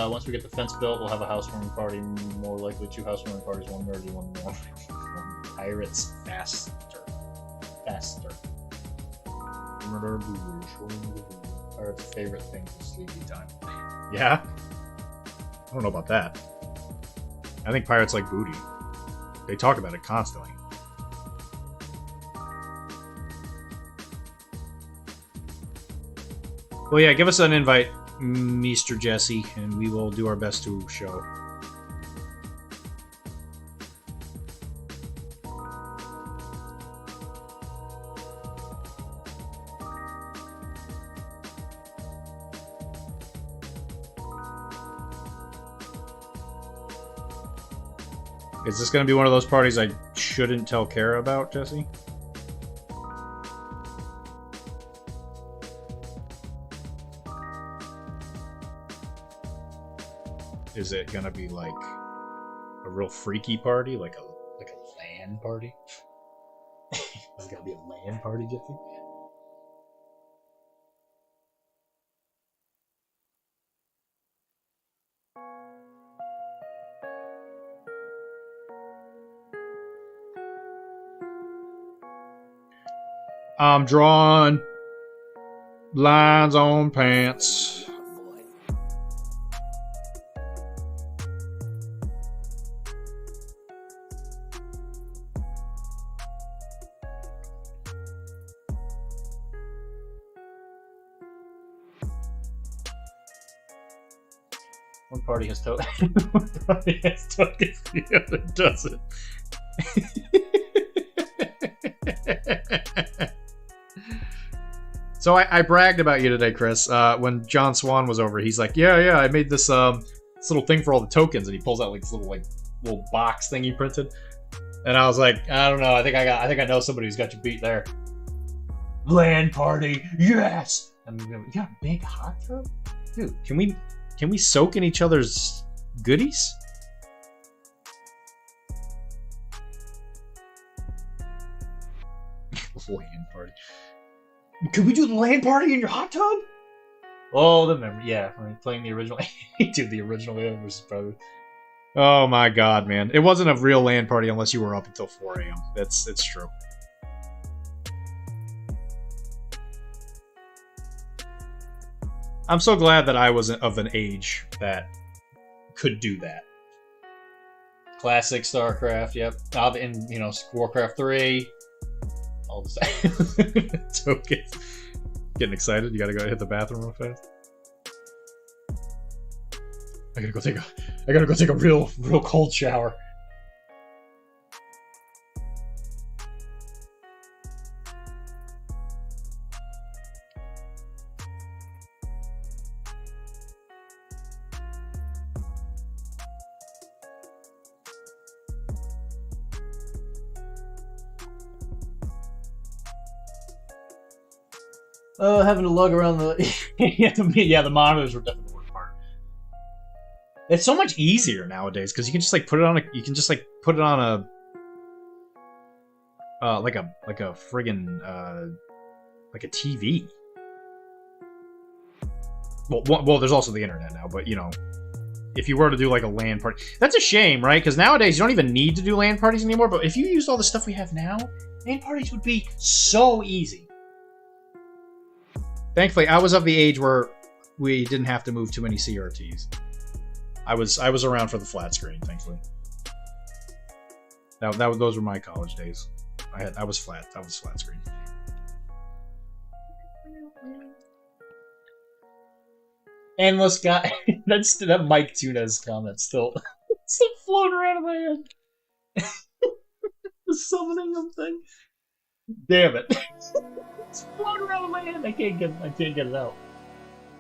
S1: Once we get the fence built, we'll have a housewarming party. More likely 2 housewarming parties, 1 nerdy, 1 more. 1 pirates faster. Pirates' favorite thing is sleepy time. Yeah? I don't know about that. I think pirates like booty. They talk about it constantly. Well, yeah, give us an invite, Mr. Jesse, and we will do our best to show. Is this going to be one of those parties I shouldn't tell Kara about, Jesse? Is it gonna be like a real freaky party, like a LAN party? Is it gonna be a LAN party, Jesse? I'm drawing lines on pants. One party has tokens, the other doesn't. So I bragged about you today, Chris. When John Swan was over, he's like, "Yeah, I made this little thing for all the tokens," and he pulls out like this little box thing he printed. And I was like, I don't know. I think I know somebody who's got you beat there. LAN party, yes. And you got a big hot tub, dude. Can we soak in each other's goodies? LAN party. Can we do the LAN party in your hot tub? Oh, the memory. Yeah, playing the original. Dude, the original Alien vs. Predator. Oh my god, man. It wasn't a real LAN party unless you were up until 4 a.m. It's true. I'm so glad that I was of an age that could do that. Classic StarCraft, yep. And, you know, Warcraft 3. All the same. It's okay. Getting excited? You gotta go hit the bathroom real fast? I gotta go take a real cold shower. Having to lug around the yeah, the monitors were definitely the worst part. It's so much easier nowadays because you can just like put it on a like a friggin' like a TV. Well, there's also the internet now, but you know, if you were to do like a LAN party, that's a shame, right? Because nowadays you don't even need to do LAN parties anymore. But if you used all the stuff we have now, LAN parties would be so easy. Thankfully, I was of the age where we didn't have to move too many CRTs. I was around for the flat screen, thankfully. Those were my college days. I was flat screen. Endless guy. That Mike Tuna's comment still floating around in my head. The summoning him thing. Damn it. It's floating around in my head. I can't get it out.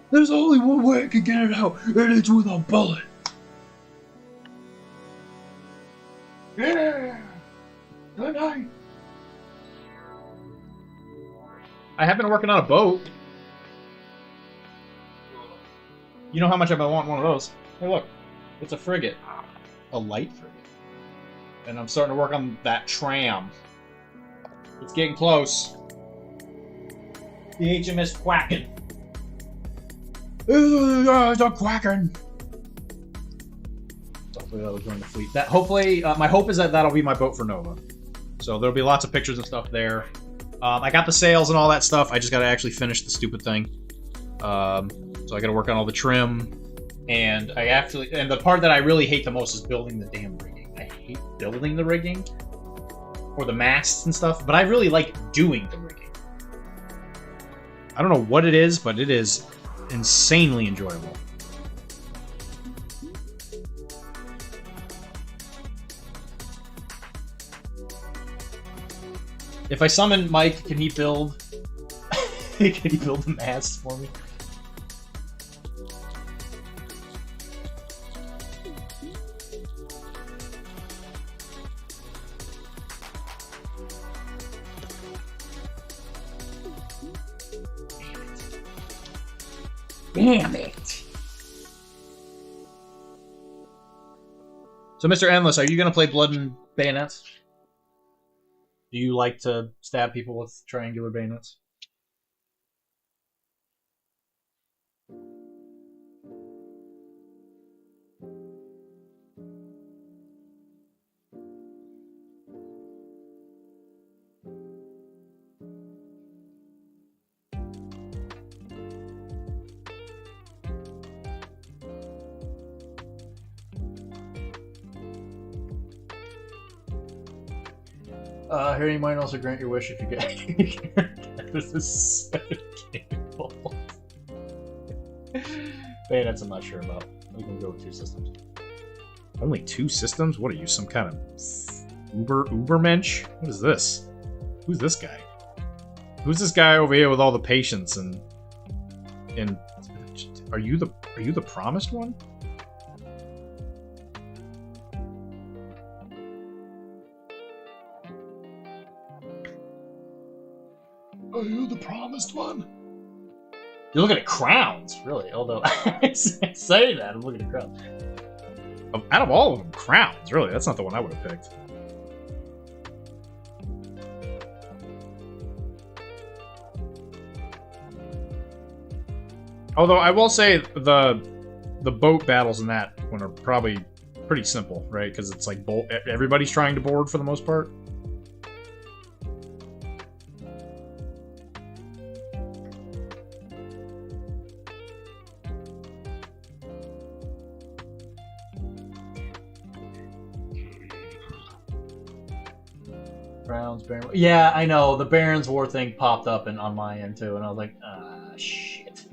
S1: There's only one way I can get it out, and it's with a bullet. Yeah. Good night. I have been working on a boat. You know how much I've been wanting one of those. Hey, look. It's a frigate. A light frigate. And I'm starting to work on that tram. It's getting close. The HMS Quacking. It's a Quacking. Hopefully that'll join the fleet. Hopefully, my hope is that that'll be my boat for Nova. So there'll be lots of pictures and stuff there. I got the sails and all that stuff. I just got to actually finish the stupid thing. So I got to work on all the trim. And the part that I really hate the most is building the damn rigging. I hate building the rigging. Or the masts and stuff, but I really like doing the rigging. I don't know what it is, but it is insanely enjoyable. If I summon Mike, can he build the masts for me? Damn it! So, Mr. Endless, are you going to play Blood and Bayonets? Do you like to stab people with triangular bayonets? Here you might also grant your wish if you get this is capable. Bayonets I'm not sure about. We can go with 2 systems. Only 2 systems? What are you, some kind of Ubermensch? What is this? Who's this guy? Who's this guy over here with all the patients and are you the promised one? promised one. You're looking at crowns, really. Although I say that, I'm looking at crowns. Out of all of them, crowns, really. That's not the one I would have picked. Although I will say the boat battles in that one are probably pretty simple, right? Because it's like everybody's trying to board for the most part. Browns, Baron. Yeah, I know. The Barons War thing popped up on my end too, and I was like, shit.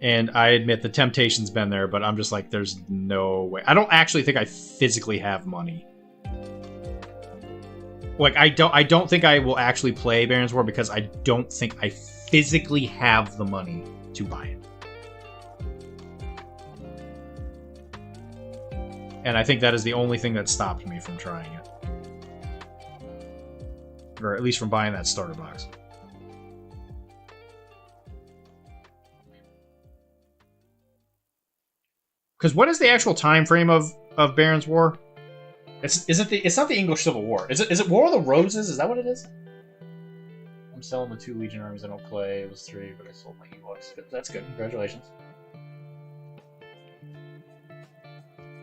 S1: And I admit the temptation's been there, but I'm just like, there's no way. I don't actually think I physically have money. Like, I don't think I will actually play Barons War because I don't think I physically have the money to buy it. And I think that is the only thing that stopped me from trying it. Or at least from buying that starter box. Because what is the actual time frame of Barons War? It's not the English Civil War. Is it War of the Roses? Is that what it is? I'm selling the 2 Legion armies I don't play. It was 3, but I sold my Ewoks. That's good. Congratulations.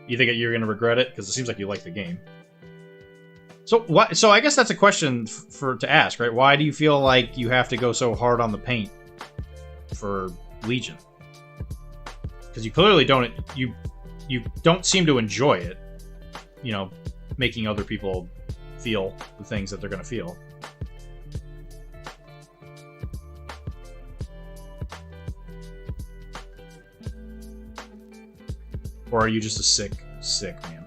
S1: You think you're going to regret it? Because it seems like you like the game. So what? So I guess that's a question to ask, right? Why do you feel like you have to go so hard on the paint for Legion? Because you clearly don't. You don't seem to enjoy it. You know, making other people feel the things that they're going to feel. Or are you just a sick man?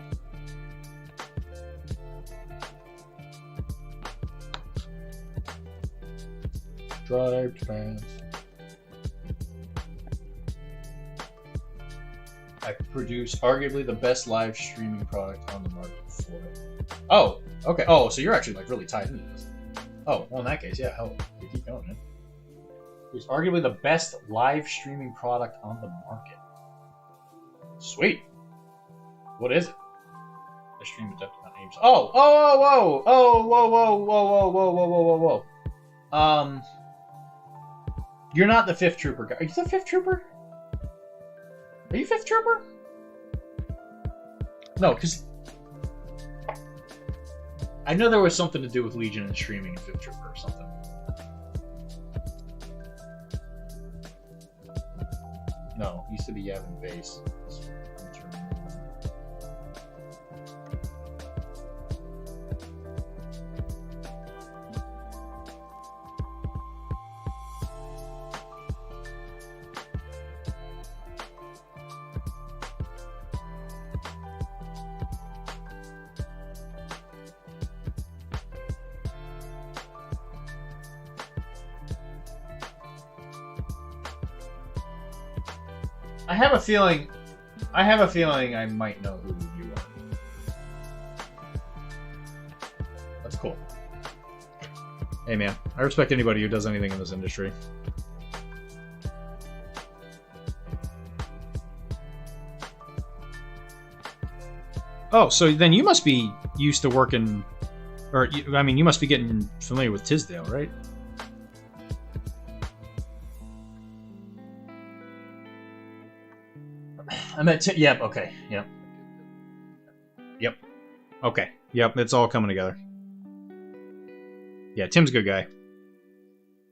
S1: Striped pants. I produce arguably the best live streaming product on the market for it. Oh, okay. Oh, so you're actually like really tied into this. Oh, well in that case, yeah, hell, you keep going, man. It's arguably the best live streaming product on the market. Sweet. What is it? I stream adapted on names. Oh, whoa. You're not the 5th Trooper guy. Are you the 5th Trooper? Are you 5th Trooper? No, because I know there was something to do with Legion and streaming and 5th Trooper or something. No, used to be Yavin Base. I have a feeling I might know who you are. That's cool. Hey man, I respect anybody who does anything in this industry. Oh, so then you must be used to working, or I mean, you must be getting familiar with Tisdale, right? I meant yep, okay, yep. Yep. Okay. Yep, it's all coming together. Yeah, Tim's a good guy.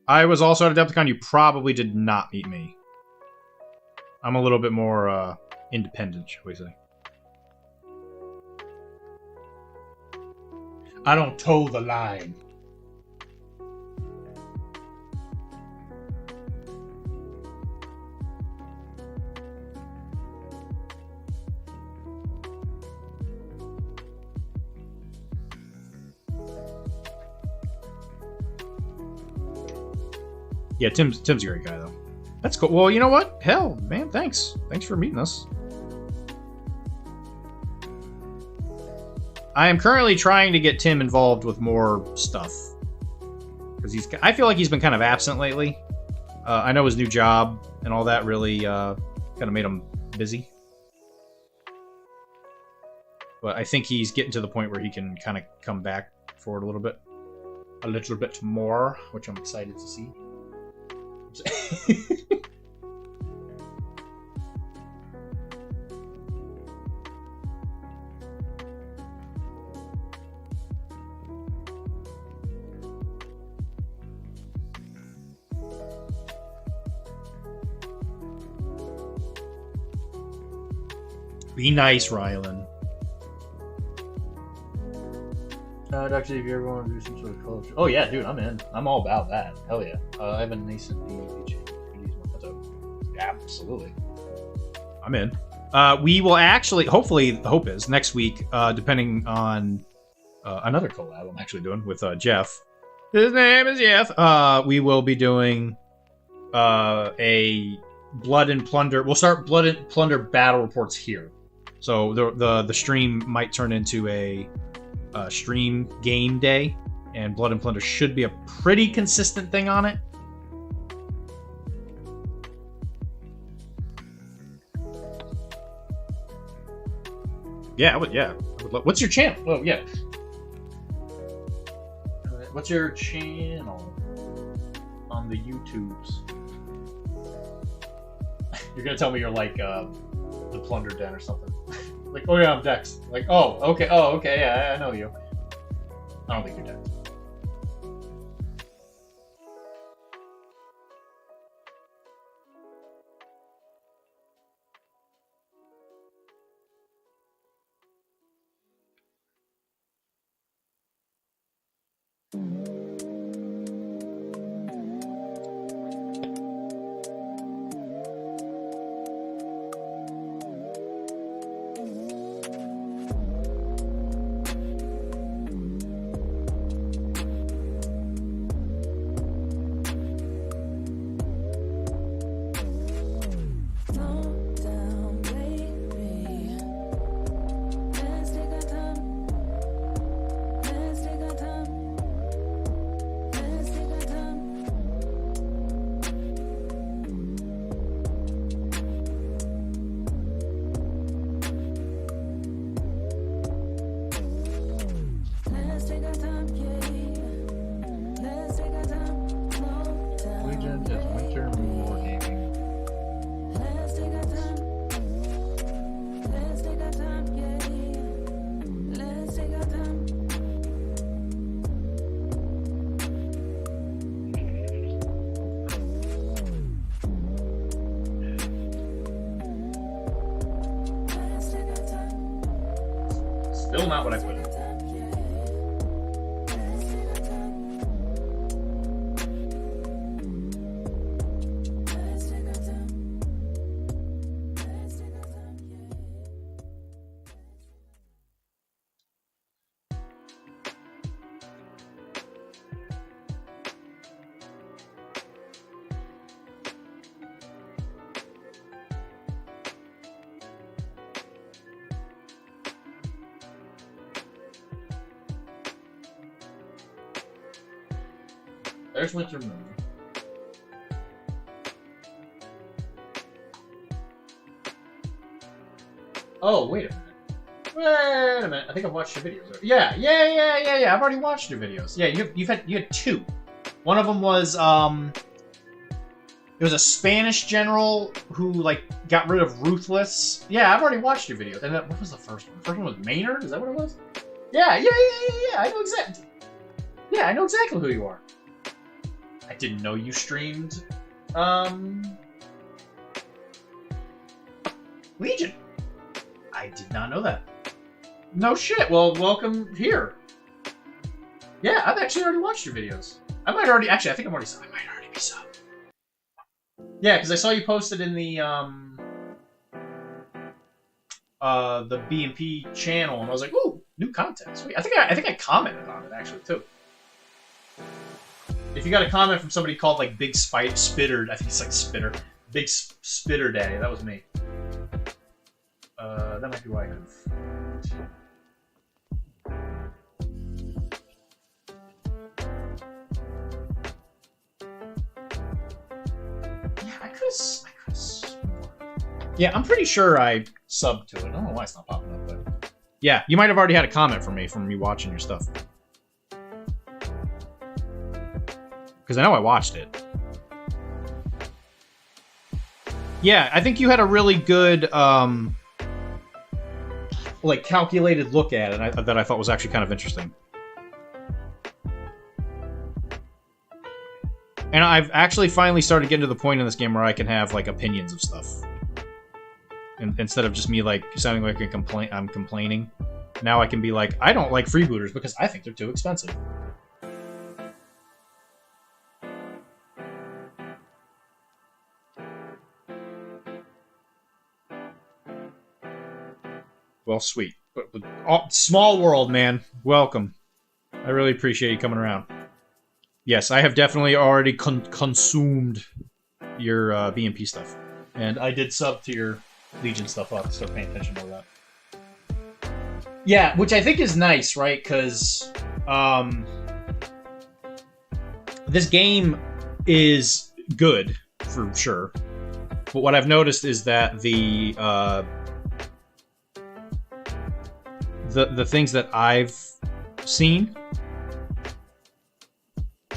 S1: I was also at Adepticon. You probably did not meet me. I'm a little bit more independent, shall we say. I don't toe the line. Yeah, Tim's a great guy, though. That's cool. Well, you know what? Hell, man, thanks. Thanks for meeting us. I am currently trying to get Tim involved with more stuff. because I feel like he's been kind of absent lately. I know his new job and all that really kind of made him busy. But I think he's getting to the point where he can kind of come back forward a little bit more, which I'm excited to see. Be nice, Rylan. Dr.D, if you ever want to do some sort of culture. Oh, yeah, dude, I'm in. I'm all about that. Hell yeah. I have a nascent DH. Absolutely. I'm in. We will actually, hopefully, the hope is, next week, depending on another collab I'm actually doing with Jeff. His name is Jeff. We will be doing a Blood and Plunder. We'll start Blood and Plunder battle reports here. So the stream might turn into a stream game day, and Blood and Plunder should be a pretty consistent thing on it. Yeah, I would love. What's your channel? Oh, yeah. What's your channel on the YouTubes? You're gonna tell me you're like the Plunder Den or something. Like, oh yeah, I'm Dex. Like, oh, okay, yeah, I know you. I don't think you're Dex. Still not what I put in. There's Winter Moon. Oh, wait a minute. Wait a minute. I think I've watched your videos. Yeah. I've already watched your videos. Yeah, you had two. One of them was it was a Spanish general who like got rid of Ruthless. Yeah, I've already watched your videos. And what was the first one? The first one was Maynard. Is that what it was? Yeah. I know exactly. Yeah, I know exactly who you are. I didn't know you streamed Legion. I did not know that. No shit. Well, welcome here. Yeah, I've actually already watched your videos. I might already actually. I think I might already be sub. Yeah, because I saw you posted in the B&P channel, and I was like, "Ooh, new content." Sweet. I think I commented on it actually too. If you got a comment from somebody called like Big Spitter, I think it's like Spitter, Big Spitter Daddy, that was me. That might be why I couldn't. Yeah, I'm pretty sure I subbed to it. I don't know why it's not popping up, but yeah, you might have already had a comment from me watching your stuff. Because I know I watched it. Yeah, I think you had a really good, like, calculated look at it that I thought was actually kind of interesting. And I've actually finally started getting to the point in this game where I can have, like, opinions of stuff. Instead of just me, like, sounding like I'm complaining. Now I can be like, I don't like freebooters because I think they're too expensive. Well, sweet. But small world, man. Welcome. I really appreciate you coming around. Yes, I have definitely already consumed your BMP stuff. And I did sub to your Legion stuff. I'll have to start paying attention to that. Yeah, which I think is nice, right? Because this game is good, for sure. But what I've noticed is that the things that I've seen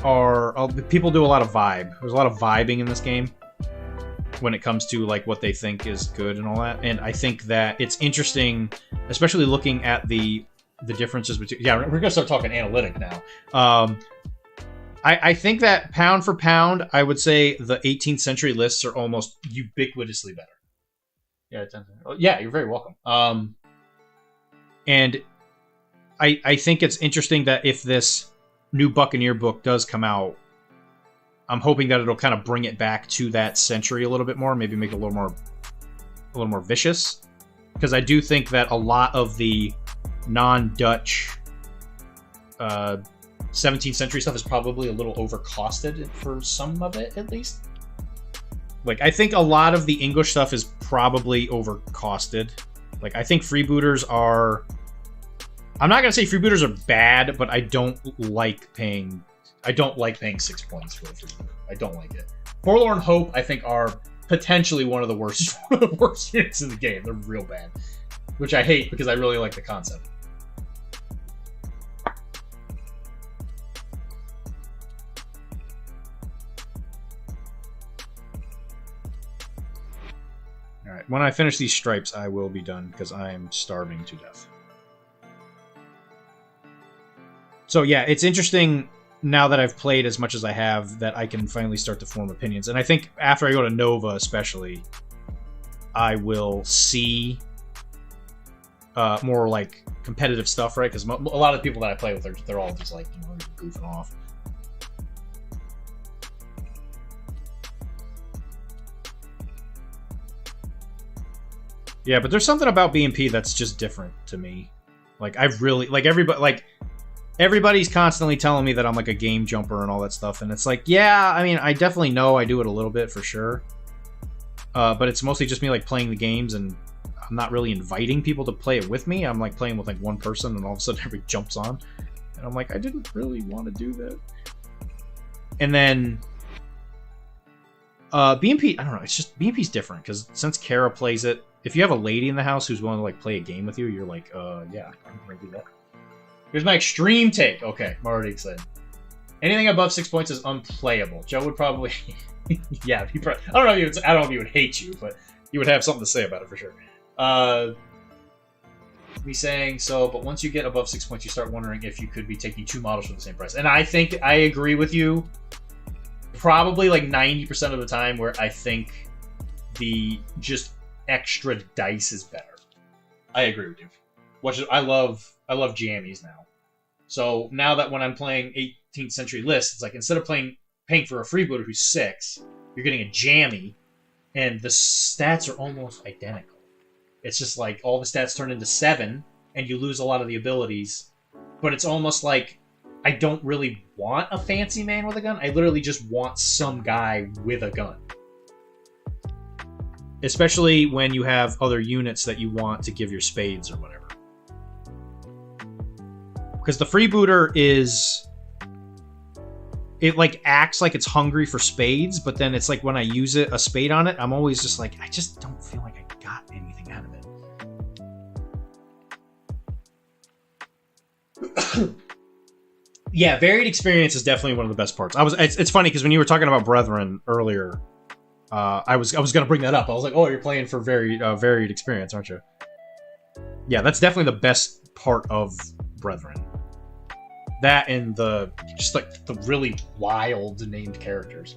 S1: are... people do a lot of vibe. There's a lot of vibing in this game when it comes to like what they think is good and all that. And I think that it's interesting, especially looking at the differences between... Yeah, we're gonna start talking analytic now. I think that pound for pound, I would say the 18th century lists are almost ubiquitously better. Yeah, you're very welcome. And I think it's interesting that if this new Buccaneer book does come out, I'm hoping that it'll kind of bring it back to that century a little bit more, maybe make it a little more vicious. Because I do think that a lot of the non-Dutch 17th century stuff is probably a little overcosted for some of it, at least. Like, I think a lot of the English stuff is probably overcosted. Like, I think freebooters are... I'm not gonna say freebooters are bad, but I don't like paying 6 points for a freebooter. I don't like it. Forlorn Hope, I think, are potentially one of the worst units in the game. They're real bad. Which I hate because I really like the concept. Alright, when I finish these stripes, I will be done because I am starving to death. So yeah, it's interesting now that I've played as much as I have that I can finally start to form opinions. And I think after I go to Nova especially, I will see more like competitive stuff, right? Because a lot of the people that I play with, they're all just like, you know, goofing off. Yeah, but there's something about BMP that's just different to me. Like, I've really... Like, everybody's constantly telling me that I'm like a game jumper and all that stuff, and it's like, yeah, I mean, I definitely know I do it a little bit for sure. But it's mostly just me like playing the games, and I'm not really inviting people to play it with me. I'm like playing with like one person, and all of a sudden everybody jumps on. And I'm like, I didn't really want to do that. And then... BMP, I don't know, it's just... BMP's different, because since Kara plays it, if you have a lady in the house who's willing to like play a game with you, you're like, yeah, I'm gonna do that. Here's my extreme take. Okay, I'm already excited. Anything above 6 points is unplayable. Joe would probably... yeah, I don't know if he would hate you, but he would have something to say about it for sure. Me saying, so, but once you get above 6 points, you start wondering if you could be taking 2 models for the same price. And I think I agree with you probably like 90% of the time, where I think the just extra dice is better. I agree with you. I love jammies now. So now that when I'm playing 18th century lists, it's like instead of paying for a freebooter who's 6, you're getting a jammy, and the stats are almost identical. It's just like all the stats turn into 7, and you lose a lot of the abilities. But it's almost like I don't really want a fancy man with a gun. I literally just want some guy with a gun. Especially when you have other units that you want to give your spades or whatever. Because the freebooter is... it like acts like it's hungry for spades, but then it's like when I use a spade on it, I'm always just like, I just don't feel like I got anything out of it. Yeah, varied experience is definitely one of the best parts. It's funny because when you were talking about Brethren earlier, I was gonna bring that up. I was like, oh, you're playing for varied experience, aren't you? Yeah, that's definitely the best part of Brethren. That and just like the really wild named characters.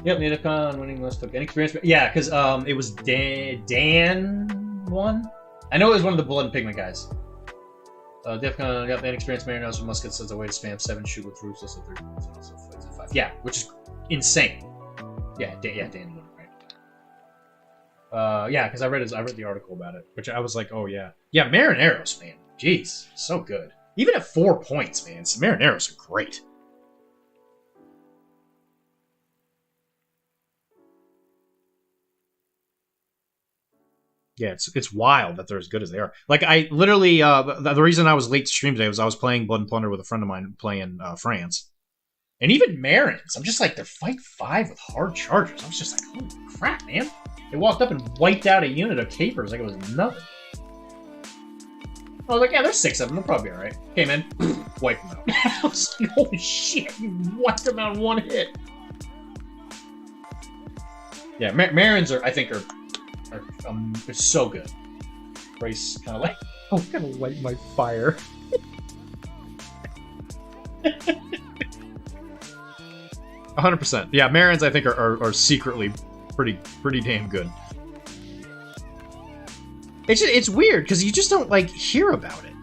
S1: Yep, Nidacon winning list took any experience. Yeah, because it was Dan won. I know it was one of the Blood and Pigment guys. Defcon got the inexperienced Marinos with muskets as a way to spam 7 shoot with ruthless at 3 points and also fights at 5. Yeah, which is insane. Yeah, Dan won, right? Yeah, because I read the article about it, which I was like, oh yeah. Yeah, Marineros, man. Jeez, so good. Even at 4 points, man. Marineros are great. Yeah, it's wild that they're as good as they are. Like, I literally, the reason I was late to stream today was I was playing Blood and Plunder with a friend of mine playing France. And even Marins, I'm just like, they're fight 5 with hard chargers. I was just like, holy crap, man. They walked up and wiped out a unit of capers like it was nothing. I was like, yeah, there's 6 of them. They'll probably be alright. Came in, wiped them out. I was like, holy shit, you wiped them out in 1 hit. Yeah, Marins I think are so good. Brace kind of like, I'm gonna light my fire. 100%. Yeah, Marins I think are secretly pretty damn good. It's weird because you just don't like hear about it.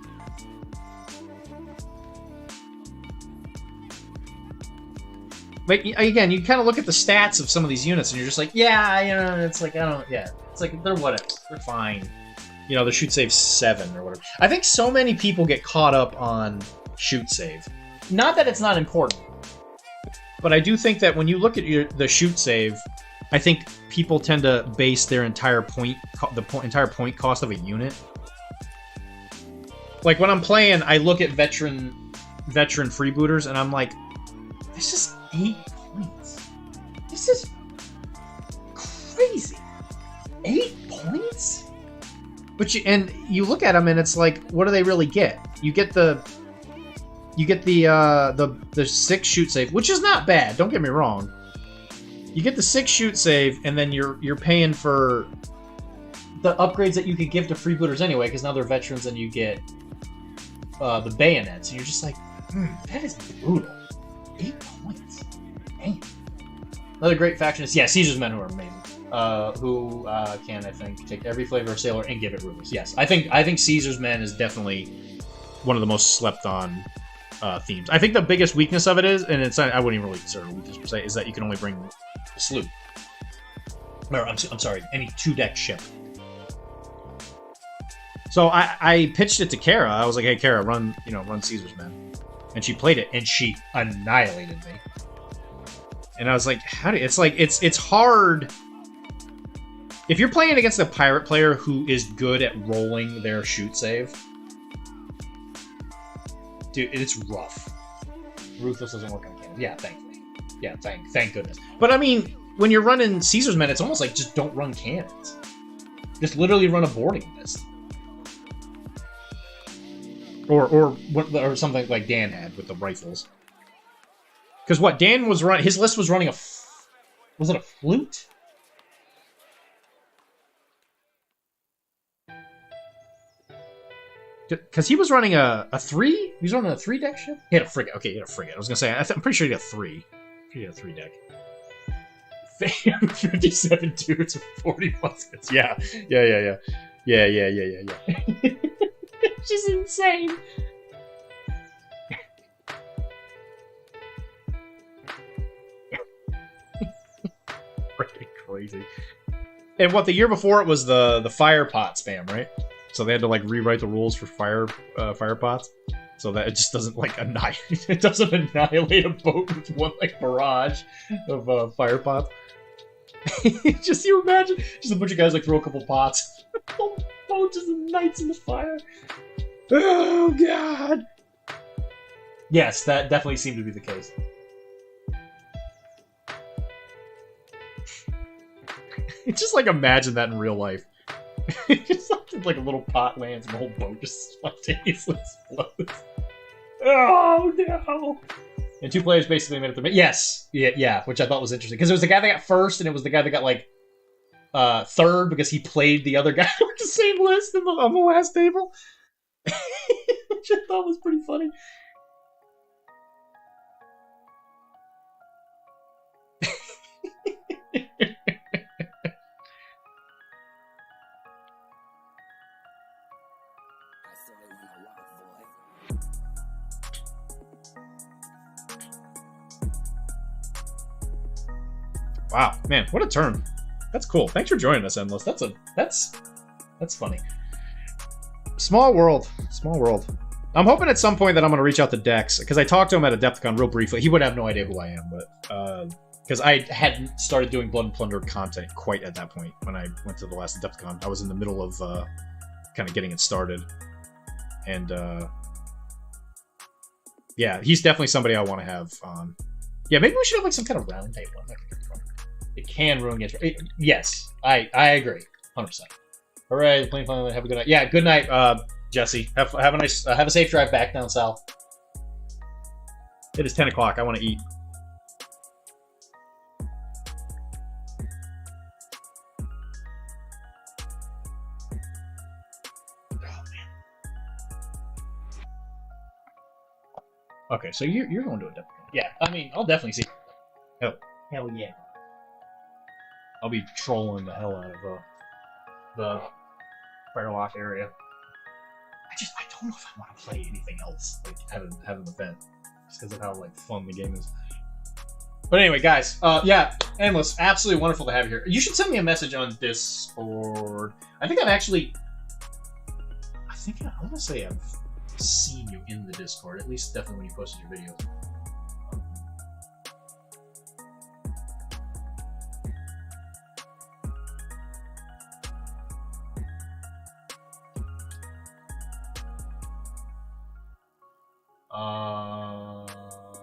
S1: Like, again, you kind of look at the stats of some of these units and you're just like, yeah, you know, it's like, it's like, they're whatever. They're fine. You know, the shoot save 7 or whatever. I think so many people get caught up on shoot save. Not that it's not important, but I do think that when you look at the shoot save, I think people tend to base their entire entire point cost of a unit. Like, when I'm playing, I look at veteran freebooters and I'm like, this is 8 points. This is crazy. 8 points? But you look at them and it's like, what do they really get? You get the 6 shoot save, which is not bad. Don't get me wrong. You get the 6 shoot save, and then you're paying for the upgrades that you could give to freebooters anyway, because now they're veterans, and you get the bayonets, and you're just like, that is brutal. 8 points. Dang. Another great faction is, Caesar's Men, who are amazing. Who can, I think, take every flavor of sailor and give it rulers. Yes, I think Caesar's Men is definitely one of the most slept on themes. I think the biggest weakness of it is, and I wouldn't even really consider it a weakness per se, is that you can only bring a sloop. Or, I'm sorry, any 2-deck ship. So I pitched it to Kara. I was like, hey, Kara, run Caesar's Men. And she played it, and she annihilated me. And I was like, it's hard. If you're playing against a pirate player who is good at rolling their shoot save, dude, it's rough. Ruthless doesn't work on cannons. Yeah, thankfully. Yeah, thank goodness. But I mean, when you're running Caesar's Men, it's almost like just don't run cannons. Just literally run a boarding list. Or something like Dan had with the rifles. Because what Dan was running, his list was running was it a flute? Because he was running a 3? He was running a 3-deck ship? He had a frigate. Okay, he had a frigate. I was going to say, I'm pretty sure he had a 3. He had a 3-deck. 57 dudes with 40 muskets. Yeah. Yeah. Which is insane. lazy. And what, the year before it was the fire pot spam, right? So they had to like rewrite the rules for fire pots, so that it just doesn't like annihilate. It doesn't annihilate a boat with one like barrage of fire pots. Just you imagine, just a bunch of guys like throw a couple pots, boat just ignites in the fire. Oh god. Yes, that definitely seemed to be the case. Just like imagine that in real life. Just like a little pot lands and the whole boat just spontaneously explodes. Oh no! And 2 players basically made it. Yes, yeah, which I thought was interesting because it was the guy that got first, and it was the guy that got like third because he played the other guy with the same list on the last table, which I thought was pretty funny. Wow, man, what a turn. That's cool. Thanks for joining us, Endless. That's funny. Small world. Small world. I'm hoping at some point that I'm going to reach out to Dex, because I talked to him at Adepticon real briefly. He would have no idea who I am, but because I hadn't started doing Blood and Plunder content quite at that point when I went to the last Adepticon. I was in the middle of kind of getting it started. And yeah, he's definitely somebody I want to have on. Yeah, maybe we should have like some kind of round table. It can ruin games. Yes, I agree, 100%. All right, playing fun. Have a good night. Yeah, good night, Jesse. Have a nice, have a safe drive back down south. It is 10 o'clock. I want to eat. Oh man. Okay, so you're going to a different. Yeah, I mean, I'll definitely see. Hell yeah. I'll be trolling the hell out of the Firelock area. I don't know if I want to play anything else, like have an event, just because of how like fun the game is. But anyway, guys, yeah, Endless, absolutely wonderful to have you here. You should send me a message on Discord. I think I want to say I've seen you in the Discord, at least definitely when you posted your videos.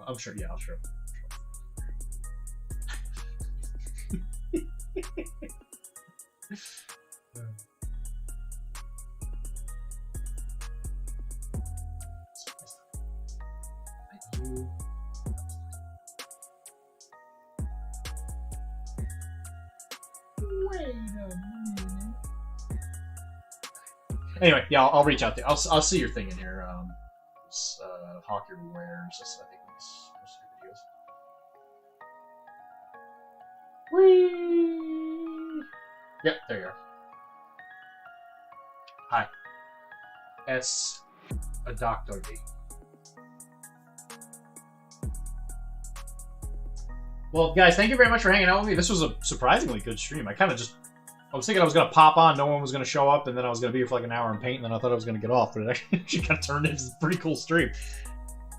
S1: I'm sure. Yeah, I'm sure. Wait a minute. Anyway, yeah, I'll reach out to you. I'll see your thing in here. Hawk Your Wares. I think it's most of your videos. Whee! Yep, there you are. Hi. S. A Dr.D. Well, guys, thank you very much for hanging out with me. This was a surprisingly good stream. I was thinking I was going to pop on, no one was going to show up, and then I was going to be here for like an hour and paint, and then I thought I was going to get off, but it actually kind of turned into a pretty cool stream.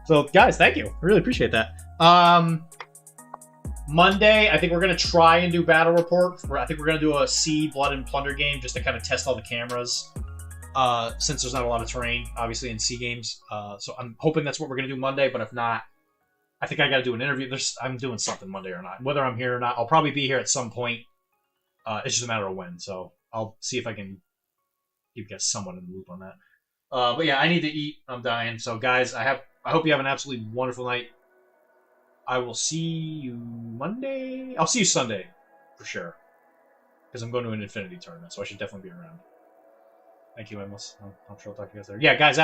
S1: So, guys, thank you. I really appreciate that. Monday, I think we're going to try and do Battle Report. I think we're going to do a C Blood and Plunder game just to kind of test all the cameras, since there's not a lot of terrain, obviously, in C games. So I'm hoping that's what we're going to do Monday, but if not, I think I got to do an interview. I'm doing something Monday or not. Whether I'm here or not, I'll probably be here at some point. It's just a matter of when, so I'll see if I can keep you guys somewhat in the loop on that. But yeah, I need to eat. I'm dying. So guys, I hope you have an absolutely wonderful night. I will see you Monday. I'll see you Sunday, for sure. Because I'm going to an Infinity tournament, so I should definitely be around. Thank you, Endless. I'm sure I'll talk to you guys there. Yeah, guys,